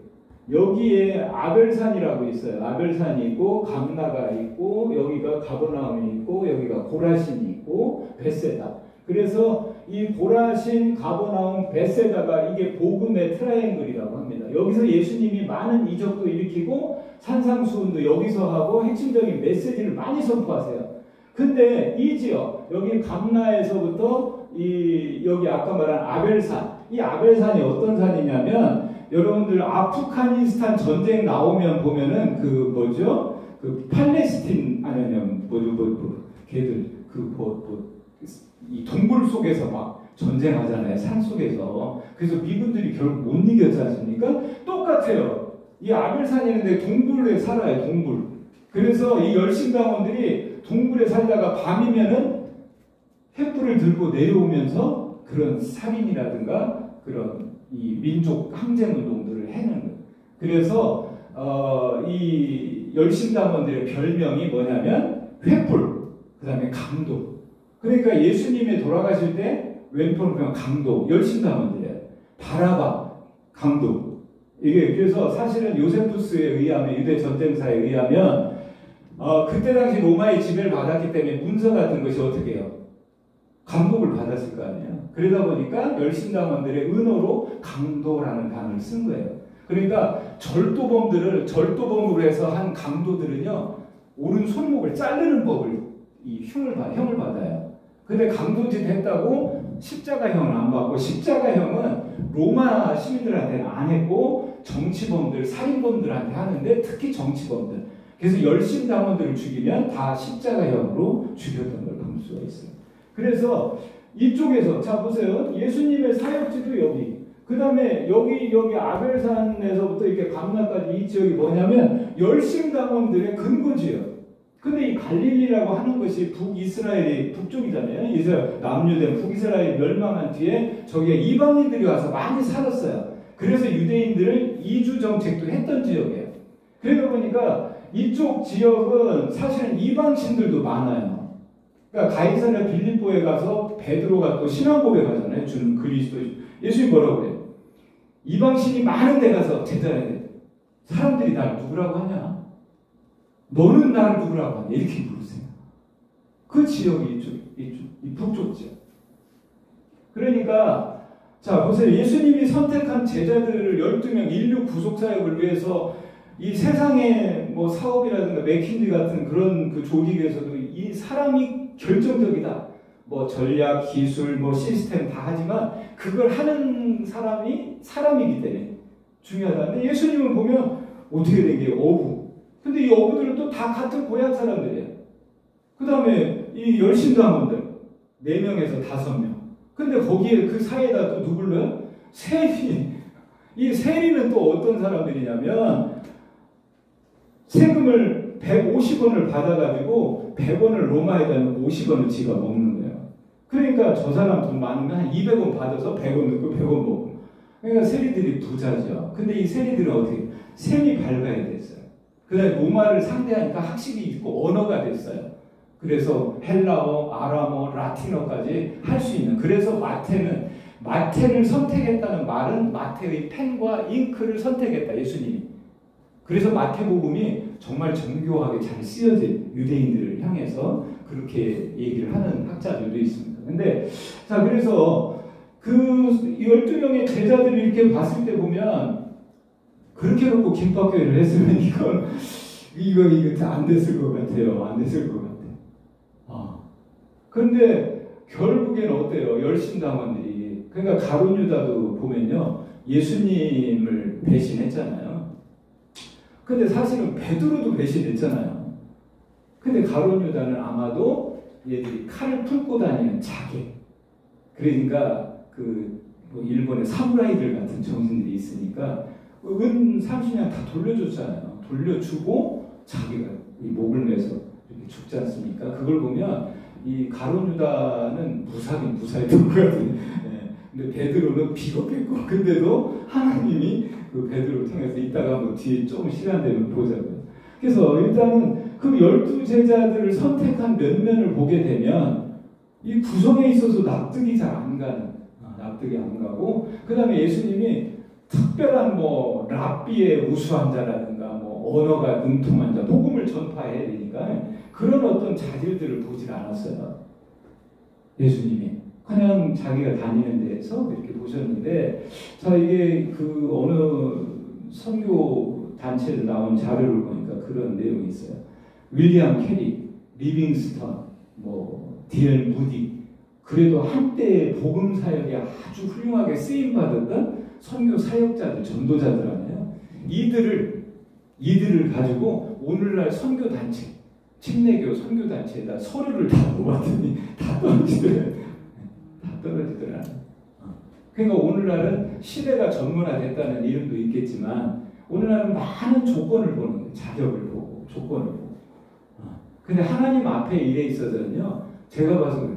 여기에 아벨산이라고 있어요. 아벨산이 있고 감나가 있고 여기가 가버나움이 있고 여기가 고라신이 있고 벳세다. 그래서 이 고라신, 가버나움, 벳세다가 이게 복음의 트라이앵글이라고 합니다. 여기서 예수님이 많은 이적도 일으키고 산상수훈도 여기서 하고 핵심적인 메시지를 많이 선포하세요. 근데 이 지역, 여기 감나에서부터 여기 아까 말한 아벨산, 이 아벨산이 어떤 산이냐면, 여러분들 아프가니스탄 전쟁 나오면 보면은 그 팔레스틴 아니면 걔들 이 동굴 속에서 막 전쟁하잖아요. 산속에서. 그래서 미군들이 결국 못 이겼지 않습니까? 똑같아요. 이 아벨산이 있는데 동굴에 살아요. 동굴. 그래서 이 열심당원들이 동굴에 살다가 밤이면은 횃불을 들고 내려오면서 그런 살인이라든가 그런 이 민족 항쟁운동들을 해는 거예요. 그래서 이 열심당원들의 별명이 뭐냐면 횃불, 그 다음에 강도. 그러니까 예수님이 돌아가실 때 왼손 그냥 강도, 열심당원들이에요. 바라바, 강도. 이게 그래서 사실은 요세푸스에 의하면 유대 전쟁사에 의하면 그때 당시 로마의 지배를 받았기 때문에 문서 같은 것이 어떻게 해요? 감독을 받았을 거 아니에요. 그러다 보니까 열심당원들의 은어로 강도라는 단어를 쓴 거예요. 그러니까 절도범으로 해서 한 강도들은요 오른 손목을 자르는 법을 형을 받아요. 근데 강도짓 했다고 십자가형을 안 받고 십자가형은 로마 시민들한테는 안 했고 정치범들, 살인범들한테 하는데 특히 정치범들. 그래서 열심당원들을 죽이면 다 십자가형으로 죽였던 걸 볼 수가 있어요. 그래서 이쪽에서 자 보세요. 예수님의 사역지도 여기. 그 다음에 여기 아벨산에서부터 이렇게 감나까지 이 지역이 뭐냐면 열심당원들의 근거지예요. 근데 이 갈릴리라고 하는 것이 북이스라엘이 북쪽이잖아요. 이스라엘 남유대 북이스라엘이 멸망한 뒤에 저기에 이방인들이 와서 많이 살았어요. 그래서 유대인들을 이주 정책도 했던 지역이에요. 그러다 보니까 이쪽 지역은 사실은 이방신들도 많아요. 그러니까 가이사랴 빌립보에 가서 베드로가 또 신앙 고백하잖아요. 주는 그리스도. 예수님 뭐라고 그래요? 이방신이 많은 데 가서 제자에 사람들이 나를 누구라고 하냐? 너는 나를 누구라고 하냐? 이렇게 물으세요. 그 지역이 이 북쪽 지역. 그러니까 자 보세요. 예수님이 선택한 제자들을 12명 인류 구속 사역을 위해서 이 세상의 뭐 사업이라든가 맥킨지 같은 그런 그 조직에서도 이 사람이 결정적이다. 뭐 전략, 기술, 뭐 시스템 다 하지만 그걸 하는 사람이 사람이기 때문에 중요하다. 근데 예수님을 보면 어떻게 된 게 어부. 근데 이 어부들은 또 다 같은 고향 사람들이에요. 그 다음에 이 열심당원들 4명에서 5명. 근데 거기에 그 사이에다 또 누굴 넣어요? 세리. 이 세리는 또 어떤 사람들이냐면 세금을 150원을 받아가지고 100원을 로마에다 넣고 50원을 지가 먹는 거예요. 그러니까 저 사람 돈 많으면 한 200원 받아서 100원 넣고 100원 먹고. 그러니까 세리들이 부자죠. 근데 이 세리들은 어떻게 셈이 밝아야 됐어요. 그 다음에 로마를 상대하니까 학식이 있고 언어가 됐어요. 그래서 헬라어, 아람어, 라틴어까지 할 수 있는. 그래서 마태를 선택했다는 말은 마태의 펜과 잉크를 선택했다. 예수님이. 그래서 마태복음이 정말 정교하게 잘 쓰여진 유대인들을 향해서 그렇게 얘기를 하는 학자들도 있습니다. 근데 자 그래서 그 12명의 제자들을 이렇게 봤을 때 보면 그렇게 놓고 김밥교회를 했으면 이거 안 됐을 것 같아요. 안 됐을 것 같아요. 그런데 결국엔 어때요? 열심당원들이. 그러니까 가룟 유다도 보면요. 예수님을 배신했잖아요. 근데 사실은 베드로도 배신했잖아요. 근데 가룟 유다는 아마도 얘들이 칼을 품고 다니는 자객. 그러니까 뭐 일본의 사무라이들 같은 정신들이 있으니까 은 30냥 다 돌려줬잖아요. 돌려주고 자기가 이 목을 매서 이렇게 죽지 않습니까? 그걸 보면 이 가룟 유다는 무사했던 것 같아요. 근데 베드로는 비겁했고 근데도 하나님이 그 베드로를 통해서 이따가 뭐 뒤에 조금 시간 되면 보자고요. 그래서 일단은 그 12제자들을 선택한 면면을 보게 되면 이 구성에 있어서 납득이 잘 안 가는, 납득이 안 가고 그 다음에 예수님이 특별한 뭐 랍비의 우수한 자라든가 뭐 언어가 능통한 자, 복음을 전파해야 되니까 그런 어떤 자질들을 보질 않았어요. 예수님이. 그냥 자기가 다니는 데에서 이렇게 보셨는데, 자, 이게 그 어느 선교 단체에서 나온 자료를 보니까 그런 내용이 있어요. 윌리엄 캐리, 리빙스턴, 뭐, D.L. 무디. 그래도 한때 복음 사역에 아주 훌륭하게 쓰임받았던 선교 사역자들, 전도자들 아니에요. 이들을 가지고 오늘날 선교 단체, 침례교 선교 단체에다 서류를 다 놓았더니 다 떨어지더래요. 떨어지더라. 그러니까 오늘날은 시대가 전문화됐다는 이름도 있겠지만 오늘날은 많은 조건을 보는 거예요. 자격을 보고 조건을 보고. 근데 하나님 앞에 일에 있어서는요. 제가 봐서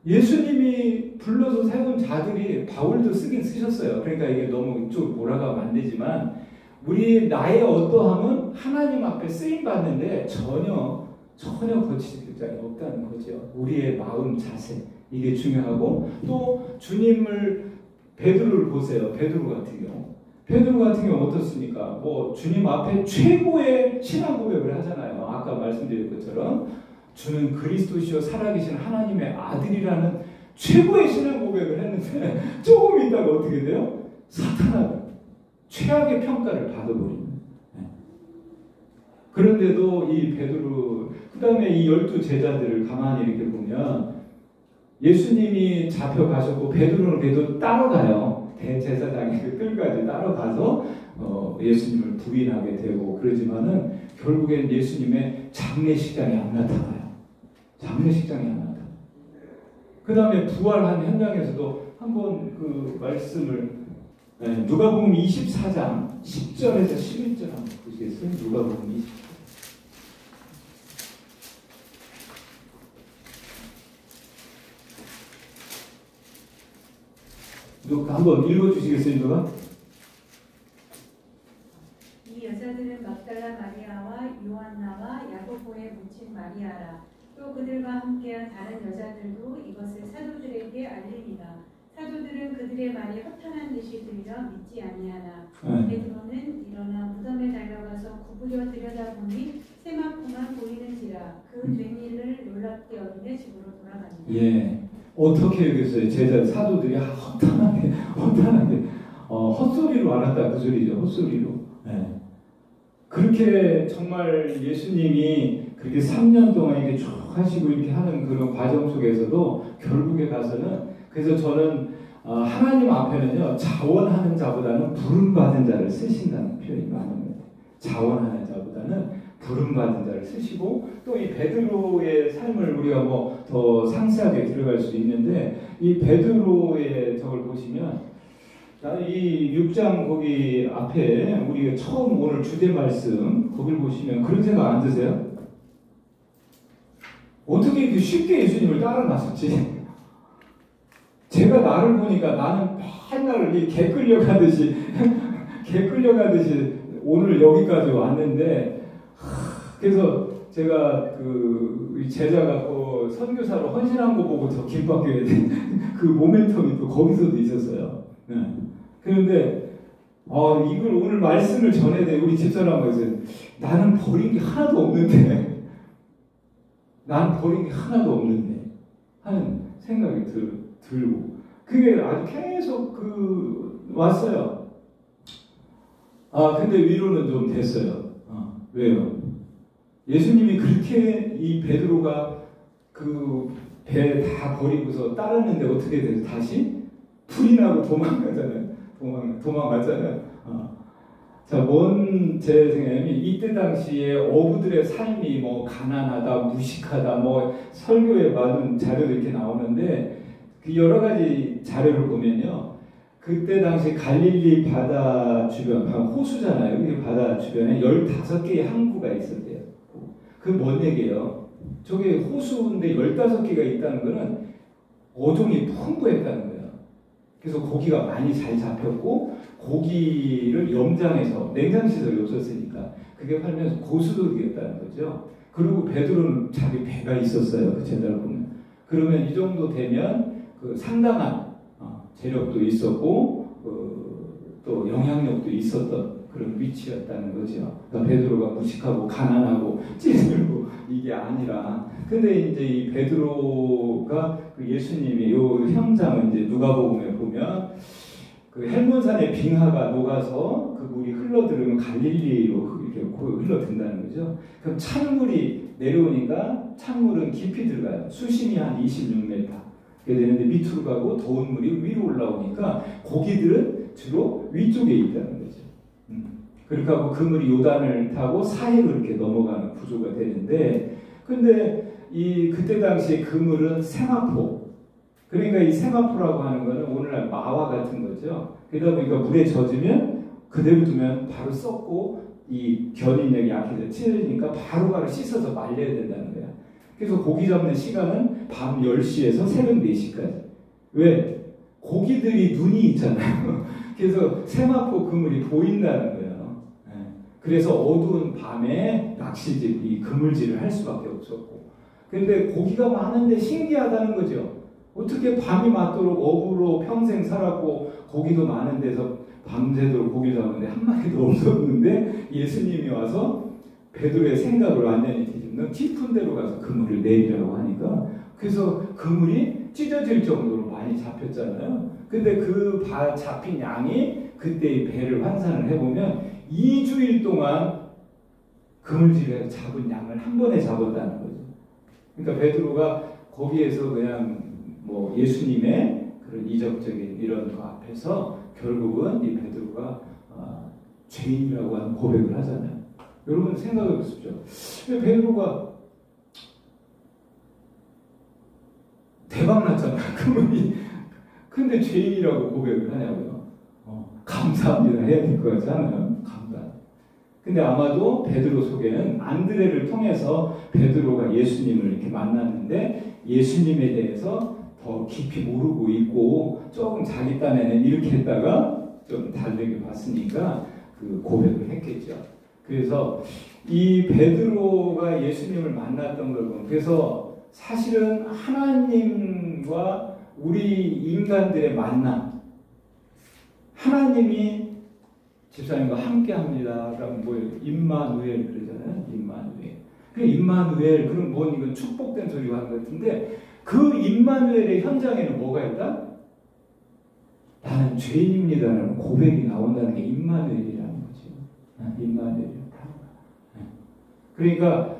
예수님이 불러서 세운 자들이 바울도 쓰긴 쓰셨어요. 그러니까 이게 너무 이쪽 몰아가면 안 되지만 우리 나의 어떠함은 하나님 앞에 쓰임 받는데 전혀 거칠 자리 없다는 거죠. 우리의 마음 자세 이게 중요하고 또 주님을 베드로를 보세요. 베드로 같은 경우 어떻습니까? 뭐 주님 앞에 최고의 신앙 고백을 하잖아요. 아까 말씀드린 것처럼 주는 그리스도시요 살아계신 하나님의 아들이라는 최고의 신앙 고백을 했는데 조금 있다가 어떻게 돼요? 사탄아가 최악의 평가를 받아버립니다. 그런데도 이 베드로 그 다음에 이 12 제자들을 가만히 이렇게 보면 예수님이 잡혀가셨고 베드로는 그래도 따라가요. 대제사장의 그 뜰까지 따라가서 예수님을 부인하게 되고 그러지만은 결국엔 예수님의 장례식장에 안 나타나요. 그 다음에 부활한 현장에서도 한번 그 말씀을 누가복음 24장 10절에서 11절 한번 보시겠어요? 누가복음 24장. 한번 읽어주시겠어요, 누가? 이 여자들은 막달라 마리아와 요한나와 야고보의 모친 마리아라. 또 그들과 함께한 다른 여자들도 이것을 사도들에게 알리니라. 사도들은 그들의 말이 허탄한 듯이 들려 믿지 아니하나 베드로는 일어나 무덤에 달려가서 구부려 들여다보니 세마포만 보이는지라. 그 된 일을 놀랍게 여기며 집으로 돌아가니라. 예. 어떻게 여겼어요? 제자 사도들이 허탄하게 헛소리로 알았다 그 소리죠. 헛소리로. 예. 그렇게 정말 예수님이 그렇게 3년 동안 이렇게 쭉 하시고 이렇게 하는 그런 과정 속에서도 결국에 가서는 그래서 저는 하나님 앞에는요 자원하는 자보다는 부름받은 자를 쓰신다는 표현이 많은 것 같아요. 자원하는 자보다는 부름받은 자를 쓰시고 또 이 베드로의 삶을 우리가 뭐 더 상세하게 들어갈 수 있는데 이 베드로의 저걸 보시면 이 6장 거기 앞에 우리가 처음 오늘 주제 말씀 거기를 보시면 그런 생각 안 드세요? 어떻게 이렇게 쉽게 예수님을 따라 나섰지? 제가 나를 보니까 나는 맨날 이 개 끌려가듯이 오늘 여기까지 왔는데 그래서 제가 그 제자가 또 선교사로 헌신한 거 보고 더 김밥교회 그 모멘텀이 또 거기서도 있었어요. 네. 그런데 이걸 오늘 말씀을 전해야 돼. 우리 집사람에서 나는 버린 게 하나도 없는데 하는 생각이 들고 그게 아주 계속 왔어요. 근데 위로는 좀 됐어요. 왜요? 예수님이 그렇게 이 베드로가 그 배 다 버리고서 따랐는데 어떻게 돼서 다시 풀이 나고 도망가잖아요. 자, 제 생각에는 이때 당시에 어부들의 삶이 뭐 가난하다, 무식하다, 뭐 설교에 많은 자료도 이렇게 나오는데 그 여러 가지 자료를 보면요. 그때 당시 갈릴리 바다 주변, 호수잖아요. 그 바다 주변에 15개의 항구가 있었대요. 그 뭔 얘기예요? 저게 호수인데 15개가 있다는 거는 어종이 풍부했다는 거예요. 그래서 고기가 많이 잘 잡혔고 고기를 염장해서 냉장시설이 없었으니까 그게 팔면서 고수도 되겠다는 거죠. 그리고 베드로는 자기 배가 있었어요. 그 제자를 보면. 그러면 이 정도 되면 그 상당한 재력도 있었고 또 영향력도 있었던 그런 위치였다는 거죠. 그러니까 베드로가 무식하고 가난하고 찌들고 이게 아니라 근데 이제 이 베드로가 그 예수님이 요 현장을 이제 누가복음에 보면 그 헬몬산의 빙하가 녹아서 그 물이 흘러들으면 갈릴리로 이렇게 흘러든다는 거죠. 그럼 찬물이 내려오니까 찬물은 깊이 들어가요. 수심이 한 26m. 그게 되는데 밑으로 가고 더운 물이 위로 올라오니까 고기들은 주로 위쪽에 있다는 거죠. 그렇게 하고 그 물이 요단을 타고 사해로 이렇게 넘어가는 구조가 되는데 근데 그때 당시에 그 물은 세마포 그러니까 이 세마포라고 하는 거는 오늘날 마와 같은 거죠. 그러다 보니까 물에 젖으면 그대로 두면 바로 썩고 이 견인력이 약해져 찢어지니까 바로바로 씻어서 말려야 된다는 거야. 그래서 고기 잡는 시간은 밤 10시에서 새벽 4시까지. 왜? 고기들이 눈이 있잖아요. 그래서 세마포 그물이 보인다는 거예요. 그래서 어두운 밤에 낚시질, 이 그물질을 할 수밖에 없었고. 근데 고기가 많은데 신기하다는 거죠. 어떻게 밤이 맞도록 어부로 평생 살았고 고기도 많은 데서 밤새도록 고기 잡는데 한 마리도 없었는데 예수님이 와서 베드로의 생각을 완전히 뒤집는 깊은 데로 가서 그물을 내리라고 하니까 그래서 그물이 찢어질 정도로 많이 잡혔잖아요. 근데 그 잡힌 양이 그때의 배를 환산을 해보면 2주일 동안 그물질에서 잡은 양을 한 번에 잡았다는 거죠. 그러니까 베드로가 거기에서 그냥 뭐 예수님의 그런 이적적인 이런 거 앞에서 결국은 이 베드로가 죄인이라고 하는 고백을 하잖아요. 여러분 생각해 보십시오. 베드로가 대박 났잖아요. 그분이 근데 죄인이라고 고백을 하냐고요. 감사합니다 해야 될 것 같지 않아요? 감사. 근데 아마도 베드로 속에는 안드레를 통해서 베드로가 예수님을 이렇게 만났는데 예수님에 대해서 더 깊이 모르고 있고 조금 자기 딴에는 이렇게 했다가 좀 다르게 봤으니까 그 고백을 했겠죠. 그래서 이 베드로가 예수님을 만났던 걸 보면 그래서 사실은 하나님과 우리 인간들의 만남, 하나님이 집사님과 함께합니다. 그럼 뭐예요? 임마누엘 그러잖아요. 임마누엘. 그 임마누엘 그럼 뭐 이건 축복된 소리가 하는 것 같은데 그 임마누엘의 현장에는 뭐가 있다? 나는 죄인입니다라는 고백이 나온다는 게 임마누엘이라는 거죠. 임마누엘이다. 그러니까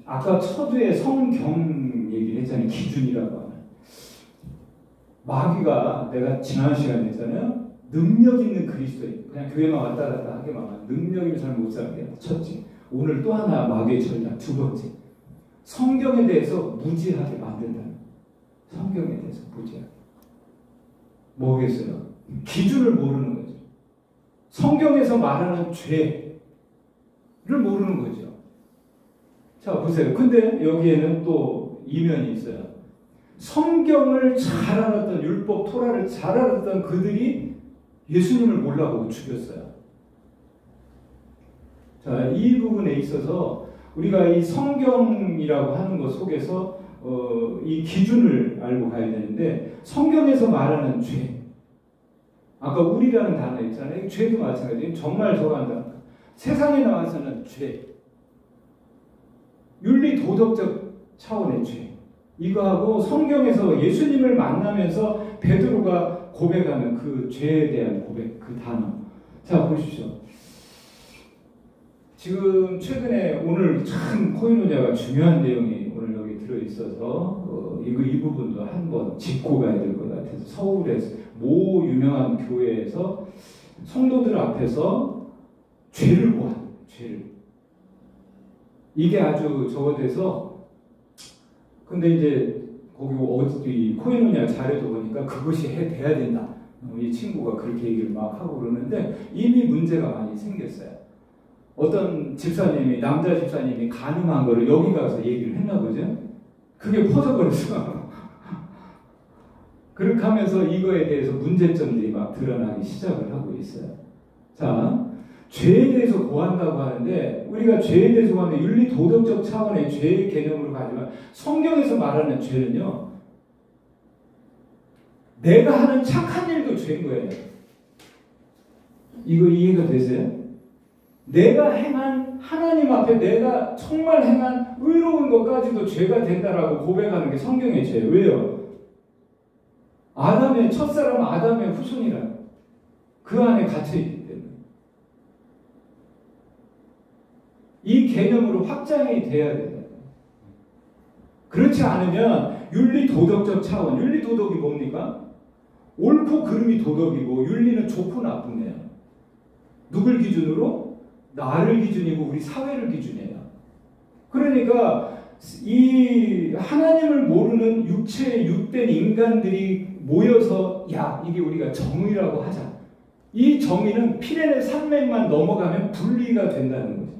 아까 서두에 성경 얘기를 했잖아요. 기준이라고 하는. 마귀가 내가 지난 시간에 했잖아요. 능력 있는 그리스도인. 그냥 교회만 왔다 갔다 하게만 하면 능력을 잘 못 살게 첫째. 오늘 또 하나 마귀의 전략 두 번째. 성경에 대해서 무지하게 만든다는. 성경에 대해서 무지하게. 뭐겠어요? 기준을 모르는 거죠. 성경에서 말하는 죄를 모르는 거죠. 자, 보세요. 근데 여기에는 또 이면이 있어요. 성경을 잘 알았던 율법, 토라를 잘 알았던 그들이 예수님을 몰라보고 죽였어요. 자, 이 부분에 있어서 우리가 이 성경이라고 하는 것 속에서 이 기준을 알고 가야 되는데 성경에서 말하는 죄. 아까 우리라는 단어 있잖아요. 죄도 마찬가지예요. 정말 저간다. 세상에 나와서는 죄. 윤리 도덕적 차원의 죄. 이거하고 성경에서 예수님을 만나면서 베드로가 고백하는 그 죄에 대한 고백, 그 단어. 자, 보십시오. 지금 최근에 오늘 참 코이노냐가 중요한 내용이 오늘 여기 들어있어서 이 부분도 한번 짚고 가야 될 것 같아서 서울에서 모 유명한 교회에서 성도들 앞에서 죄를 고하는 죄를. 이게 아주 저것에서 근데 이제 거기 어디 코이노냐 자료도 보니까 그것이 돼야 된다. 이 친구가 그렇게 얘기를 막 하고 그러는데 이미 문제가 많이 생겼어요. 어떤 집사님이 남자 집사님이 가늠한 거를 여기 가서 얘기를 했나 보죠. 그게 퍼져버렸어. 그렇게 하면서 이거에 대해서 문제점들이 막 드러나기 시작을 하고 있어요. 자, 죄에 대해서 고한다고 하는데 우리가 죄에 대해서 고하는데 윤리 도덕적 차원의 죄의 개념으로 가지만 성경에서 말하는 죄는요. 내가 하는 착한 일도 죄인 거예요. 이거 이해가 되세요? 내가 행한 하나님 앞에 내가 정말 행한 의로운 것까지도 죄가 된다라고 고백하는 게 성경의 죄예요. 왜요? 아담의 첫사람 아담의 후손이라 그 안에 갇혀있기 때문에 이 개념으로 확장이 돼야 돼요. 그렇지 않으면 윤리 도덕적 차원, 윤리 도덕이 뭡니까? 옳고 그름이 도덕이고 윤리는 좋고 나쁨이에요. 누굴 기준으로? 나를 기준이고 우리 사회를 기준이에요. 그러니까 이 하나님을 모르는 육체에 육된 인간들이 모여서 야, 이게 우리가 정의라고 하자. 이 정의는 피레네 산맥만 넘어가면 분리가 된다는 거죠.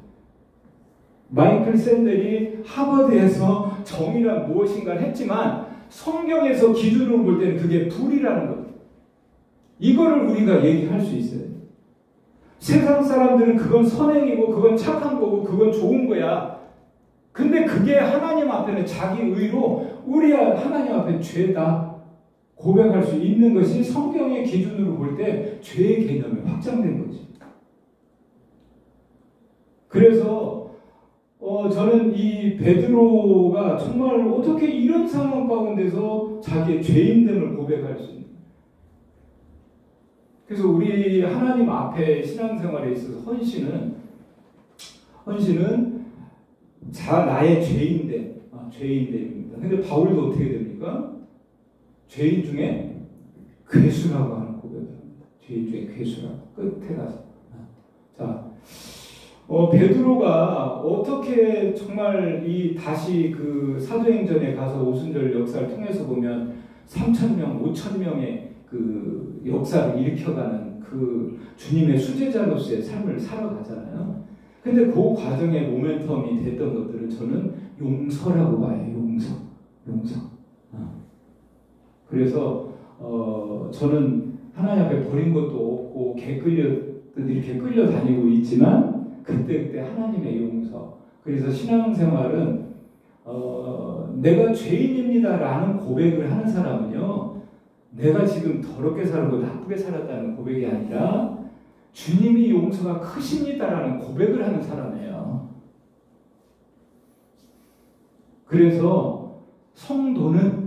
마이클 샌델이 하버드에서 정의란 무엇인가를 했지만 성경에서 기준으로 볼 때는 그게 불이라는 거예요. 이거를 우리가 얘기할 수 있어요. 세상 사람들은 그건 선행이고 그건 착한 거고 그건 좋은 거야. 근데 그게 하나님 앞에는 자기 의로 우리 하나님 앞에 죄다 고백할 수 있는 것이 성경의 기준으로 볼 때 죄의 개념이 확장된 거지. 그래서 저는 이 베드로가 정말 어떻게 이런 상황 가운데서 자기의 죄인됨을 고백할 수 있는. 그래서 우리 하나님 앞에 신앙생활에 있어서 헌신은 나의 죄인됨입니다. 근데 바울도 어떻게 됩니까? 죄인 중에 괴수라고 하는 고백을 합니다. 죄인 중에 괴수라고. 끝에 가서. 자, 베드로가 어떻게 정말 다시 그 사도행전에 가서 오순절 역사를 통해서 보면 3,000명, 5,000명의 그 역사를 일으켜가는 그 주님의 수제자로서의 삶을 살아가잖아요. 근데 그 과정의 모멘텀이 됐던 것들은 저는 용서라고 봐요. 용서. 그래서 저는 하나님 앞에 버린 것도 없고 이렇게 끌려다니고 있지만 그때 하나님의 용서. 그래서 신앙생활은 내가 죄인입니다라는 고백을 하는 사람은요, 내가 지금 더럽게 살고 나쁘게 살았다는 고백이 아니라 주님이 용서가 크십니다라는 고백을 하는 사람이에요. 그래서 성도는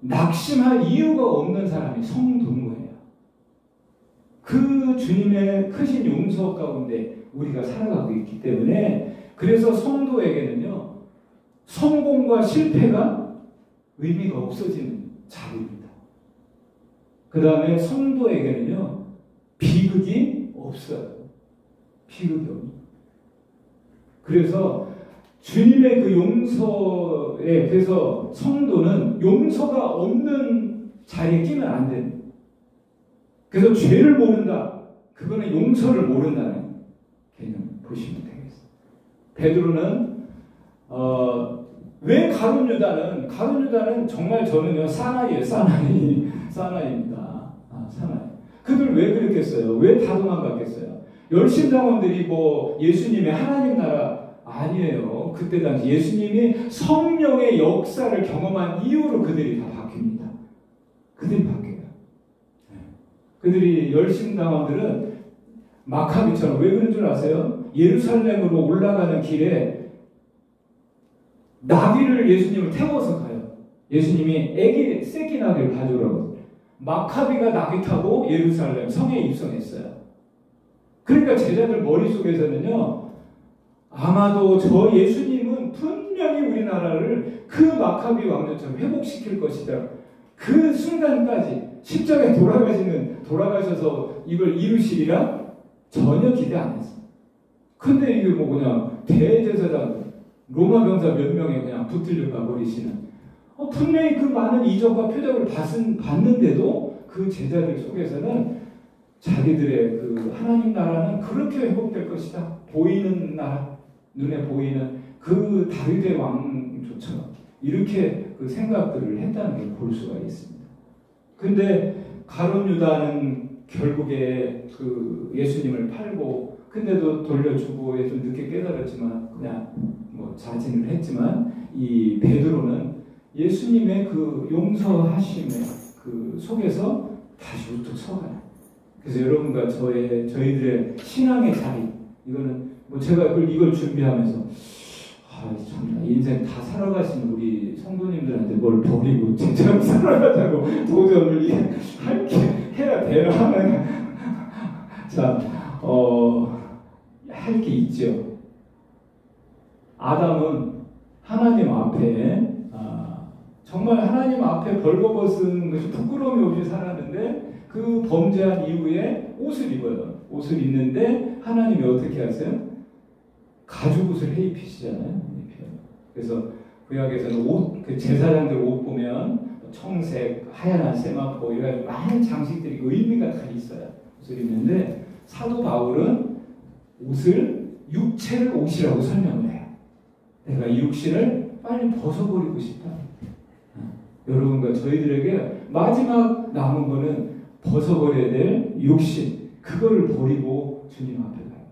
낙심할 이유가 없는 사람이 성도인 거예요. 그 주님의 크신 용서 가운데 우리가 살아가고 있기 때문에 그래서 성도에게는요, 성공과 실패가 의미가 없어지는 자리입니다. 그 다음에 성도에게는요, 비극이 없어요. 비극이 없어요. 그래서 주님의 그 용서에, 그래서 성도는 용서가 없는 자리에 끼면 안 됩니다. 그래서 죄를 모른다. 그거는 용서를 모른다는 개념 보시면 되겠습니다. 베드로는 왜 가룟 유다는 정말 저는요 사나이예요. 사나이입니다. 사나이. 그들 왜 그랬겠어요? 왜 다 도망갔겠어요? 열심당원들이 뭐 예수님의 하나님 나라 아니에요. 그때 당시 예수님이 성령의 역사를 경험한 이후로 그들이 다 바뀝니다. 그들이 바뀌어요. 그들이 열심당원들은 마카비처럼 왜 그런 줄 아세요? 예루살렘으로 올라가는 길에 나귀를 예수님을 태워서 가요. 예수님이 새끼 나귀를 가져오라고. 마카비가 나귀 타고 예루살렘 성에 입성했어요. 그러니까 제자들 머릿속에서는요, 아마도 저 예수님은 분명히 우리나라를 그 마카비 왕조처럼 회복시킬 것이다. 그 순간까지 십자가에 돌아가셔서 이걸 이루시리라 전혀 기대 안 했어요. 근데 이게 뭐 그냥 대제사장 로마 병사 몇 명에 그냥 붙들려 가버리시는, 분명히 그 많은 이적과 표적을 봤는데도 그 제자들 속에서는 자기들의 그 하나님 나라는 그렇게 회복될 것이다. 보이는 나라, 눈에 보이는 그 다윗의 왕조처럼 이렇게 그 생각들을 했다는 걸 볼 수가 있습니다. 근데 가룟 유다는 결국에 그 예수님을 팔고, 근데도 돌려주고 좀 늦게 깨달았지만 그냥 뭐 자진을 했지만, 이 베드로는 예수님의 그 용서하심의 그 속에서 다시 우뚝 서가요. 그래서 여러분과 저희들의 신앙의 자리, 이거는 뭐 제가 이걸 준비하면서 참 인생 다 살아가신 우리 성도님들한테 뭘 버리고 제대로 살아가자고 도전을 해야 되나? 자, 할 게 있죠. 아담은 하나님 앞에 정말 하나님 앞에 벌거벗은 것이 부끄러움이 없이 살았는데, 그 범죄한 이후에 옷을 입어요. 옷을 입는데 하나님이 어떻게 하세요? 가죽옷을 해 입히시잖아요. 그래서 구약에서는 옷, 그 제사장들 옷 보면 청색, 하얀 세마포 이런 많은 장식들이 의미가 다 있어요. 옷을 입는데 사도 바울은 옷을 육체를 옷이라고 설명을 해요. 내가 이 육신을 빨리 벗어버리고 싶다. 여러분과 저희들에게 마지막 남은 거는 벗어버려야 될 육신, 그거를 버리고 주님 앞에 가요.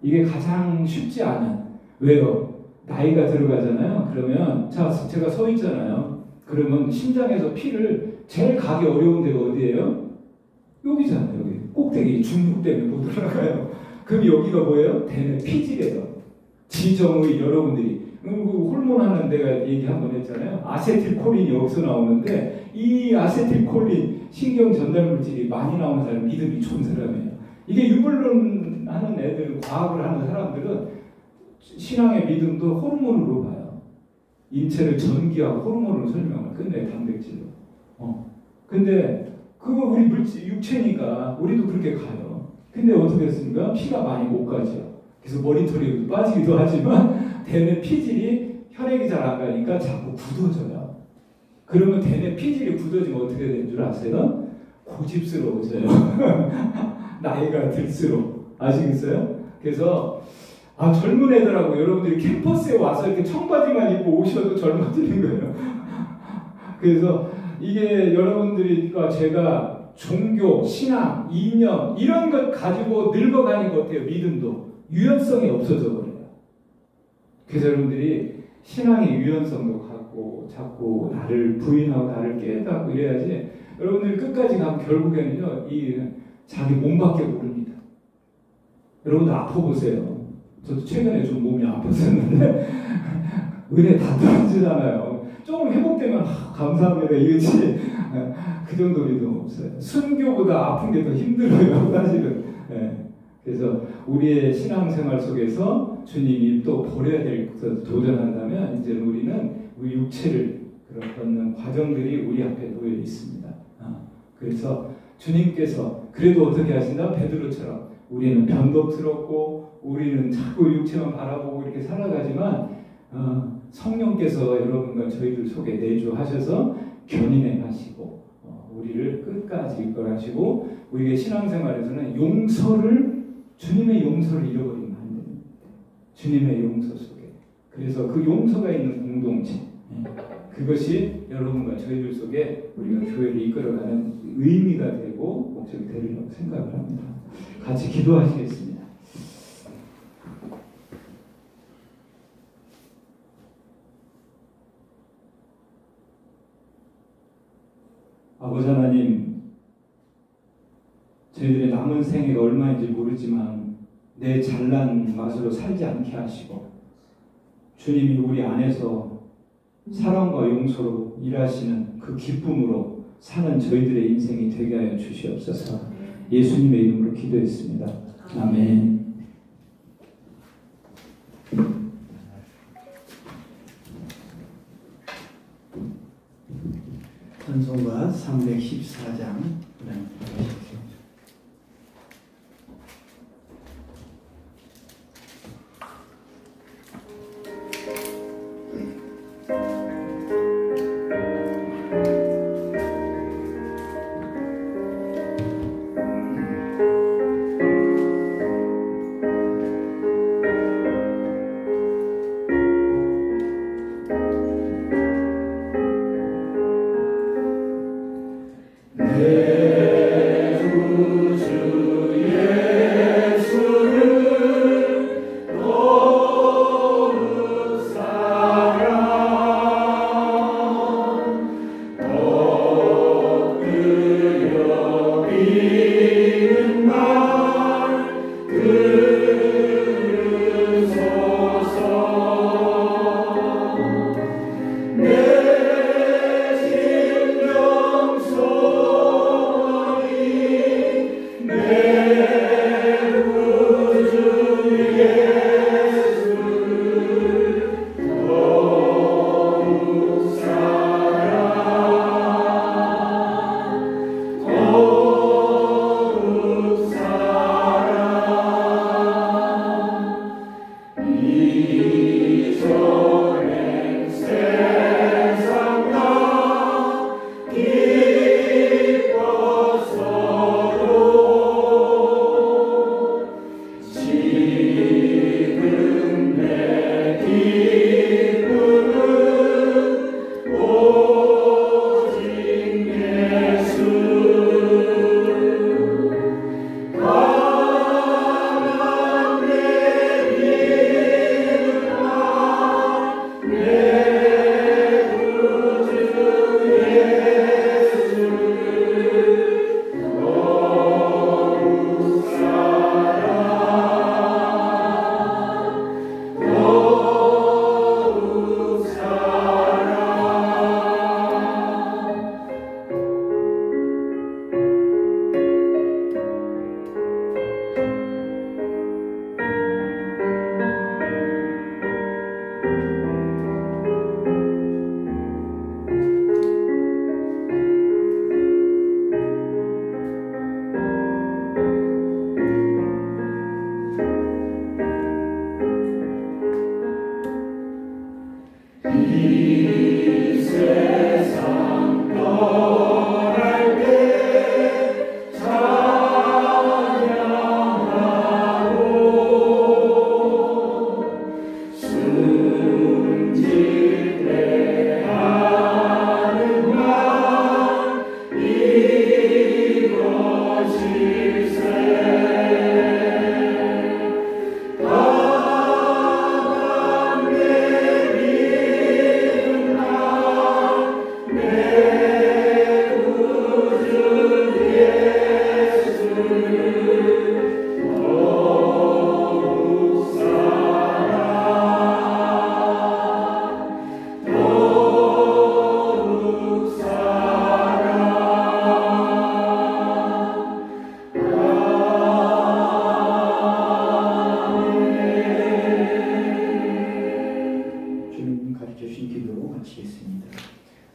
이게 가장 쉽지 않은, 왜요? 나이가 들어가잖아요. 그러면 자, 제가 서 있잖아요. 그러면 심장에서 피를 제일 가기 어려운 데가 어디예요? 여기잖아요. 여기 꼭대기 중국 때문에 못 올라가요. 그럼 여기가 뭐예요? 대뇌 피질이에요. 지정의 여러분들이 그 호르몬 하는 데가 얘기 한번 했잖아요. 아세틸콜린이 여기서 나오는데 이 아세틸콜린 신경 전달 물질이 많이 나오는 사람 믿음이 좋은 사람이에요. 이게 유물론 하는 애들, 과학을 하는 사람들은 신앙의 믿음도 호르몬으로 봐요. 인체를 전기하고 호르몬으로 설명을 끝내 단백질로. 근데 그거 우리 물질 육체니까 우리도 그렇게 가요. 근데 어떻게 했습니까? 피가 많이 못 가죠. 그래서 머리털이 빠지기도 하지만 대뇌 피질이 혈액이 잘 안 가니까 자꾸 굳어져요. 그러면 대뇌 피질이 굳어지면 어떻게 되는 줄 아세요? 고집스러워져요. 나이가 들수록. 아시겠어요? 그래서 젊은 애들하고 여러분들이 캠퍼스에 와서 이렇게 청바지만 입고 오셔도 젊어지는 거예요. 그래서 이게 여러분들과 제가 종교, 신앙, 이념 이런 것 가지고 늙어가는 것 같아요. 믿음도 유연성이 없어져 버려요. 그래서 여러분들이 신앙의 유연성도 갖고 자꾸 나를 부인하고 나를 깨닫고 이래야지. 여러분들이 끝까지 가면 결국에는요, 이 자기 몸밖에 모릅니다. 여러분들 아파보세요. 저도 최근에 좀 몸이 아팠었는데 은혜 다 떨어지잖아요. 조금 회복되면 감사합니다 이거지 그 정도 믿음 없어요. 순교보다 아픈 게 더 힘들어요 사실은. 그래서 우리의 신앙생활 속에서 주님이 또 버려야 될 것을 도전한다면 이제 우리는 우리 육체를 걷는 과정들이 우리 앞에 놓여 있습니다. 그래서 주님께서 그래도 어떻게 하신다? 베드로처럼 우리는 변덕스럽고 우리는 자꾸 육체만 바라보고 이렇게 살아가지만 성령께서 여러분과 저희들 속에 내주하셔서 견인해 가시고 우리를 끝까지 이끌어가시고 우리의 신앙생활에서는 주님의 용서를 잃어버리면 안 됩니다. 주님의 용서 속에. 그래서 그 용서가 있는 공동체, 그것이 여러분과 저희들 속에 우리가 교회를 이끌어가는 의미가 되고 목적이 되리라고 생각을 합니다. 같이 기도하시겠습니다. 아버지 하나님, 저희들의 남은 생애가 얼마인지 모르지만 내 잘난 맛으로 살지 않게 하시고 주님이 우리 안에서 사랑과 용서로 일하시는 그 기쁨으로 사는 저희들의 인생이 되게 하여 주시옵소서. 예수님의 이름으로 기도했습니다. 아멘. 찬송가 314장 불러주십시오. 내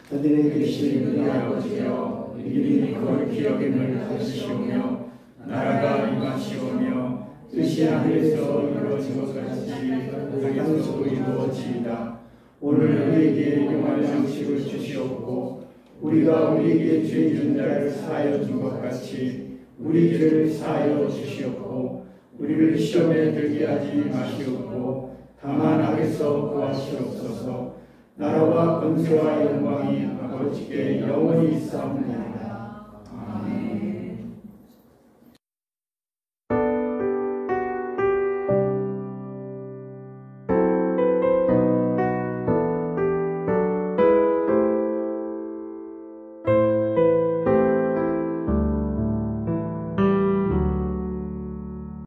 그들의 계신 우리 아버지여, 이름이 거룩히 여김을 받으시오며 나라가 임하시오며 뜻이 하늘에서 이루어진 것 같이 땅에서도 이루어지이다. 오늘 우리에게 용할 양식을 주시옵고 우리가 우리에게 죄 지은 자를 사하여 준 것 같이 우리 죄를 사하여 주시옵고 우리를 시험에 들게 하지 마시옵고 다만 악에서 구하시옵소서. 나라와 권세와 영광이 아버지께 영원히 있사옵나이다.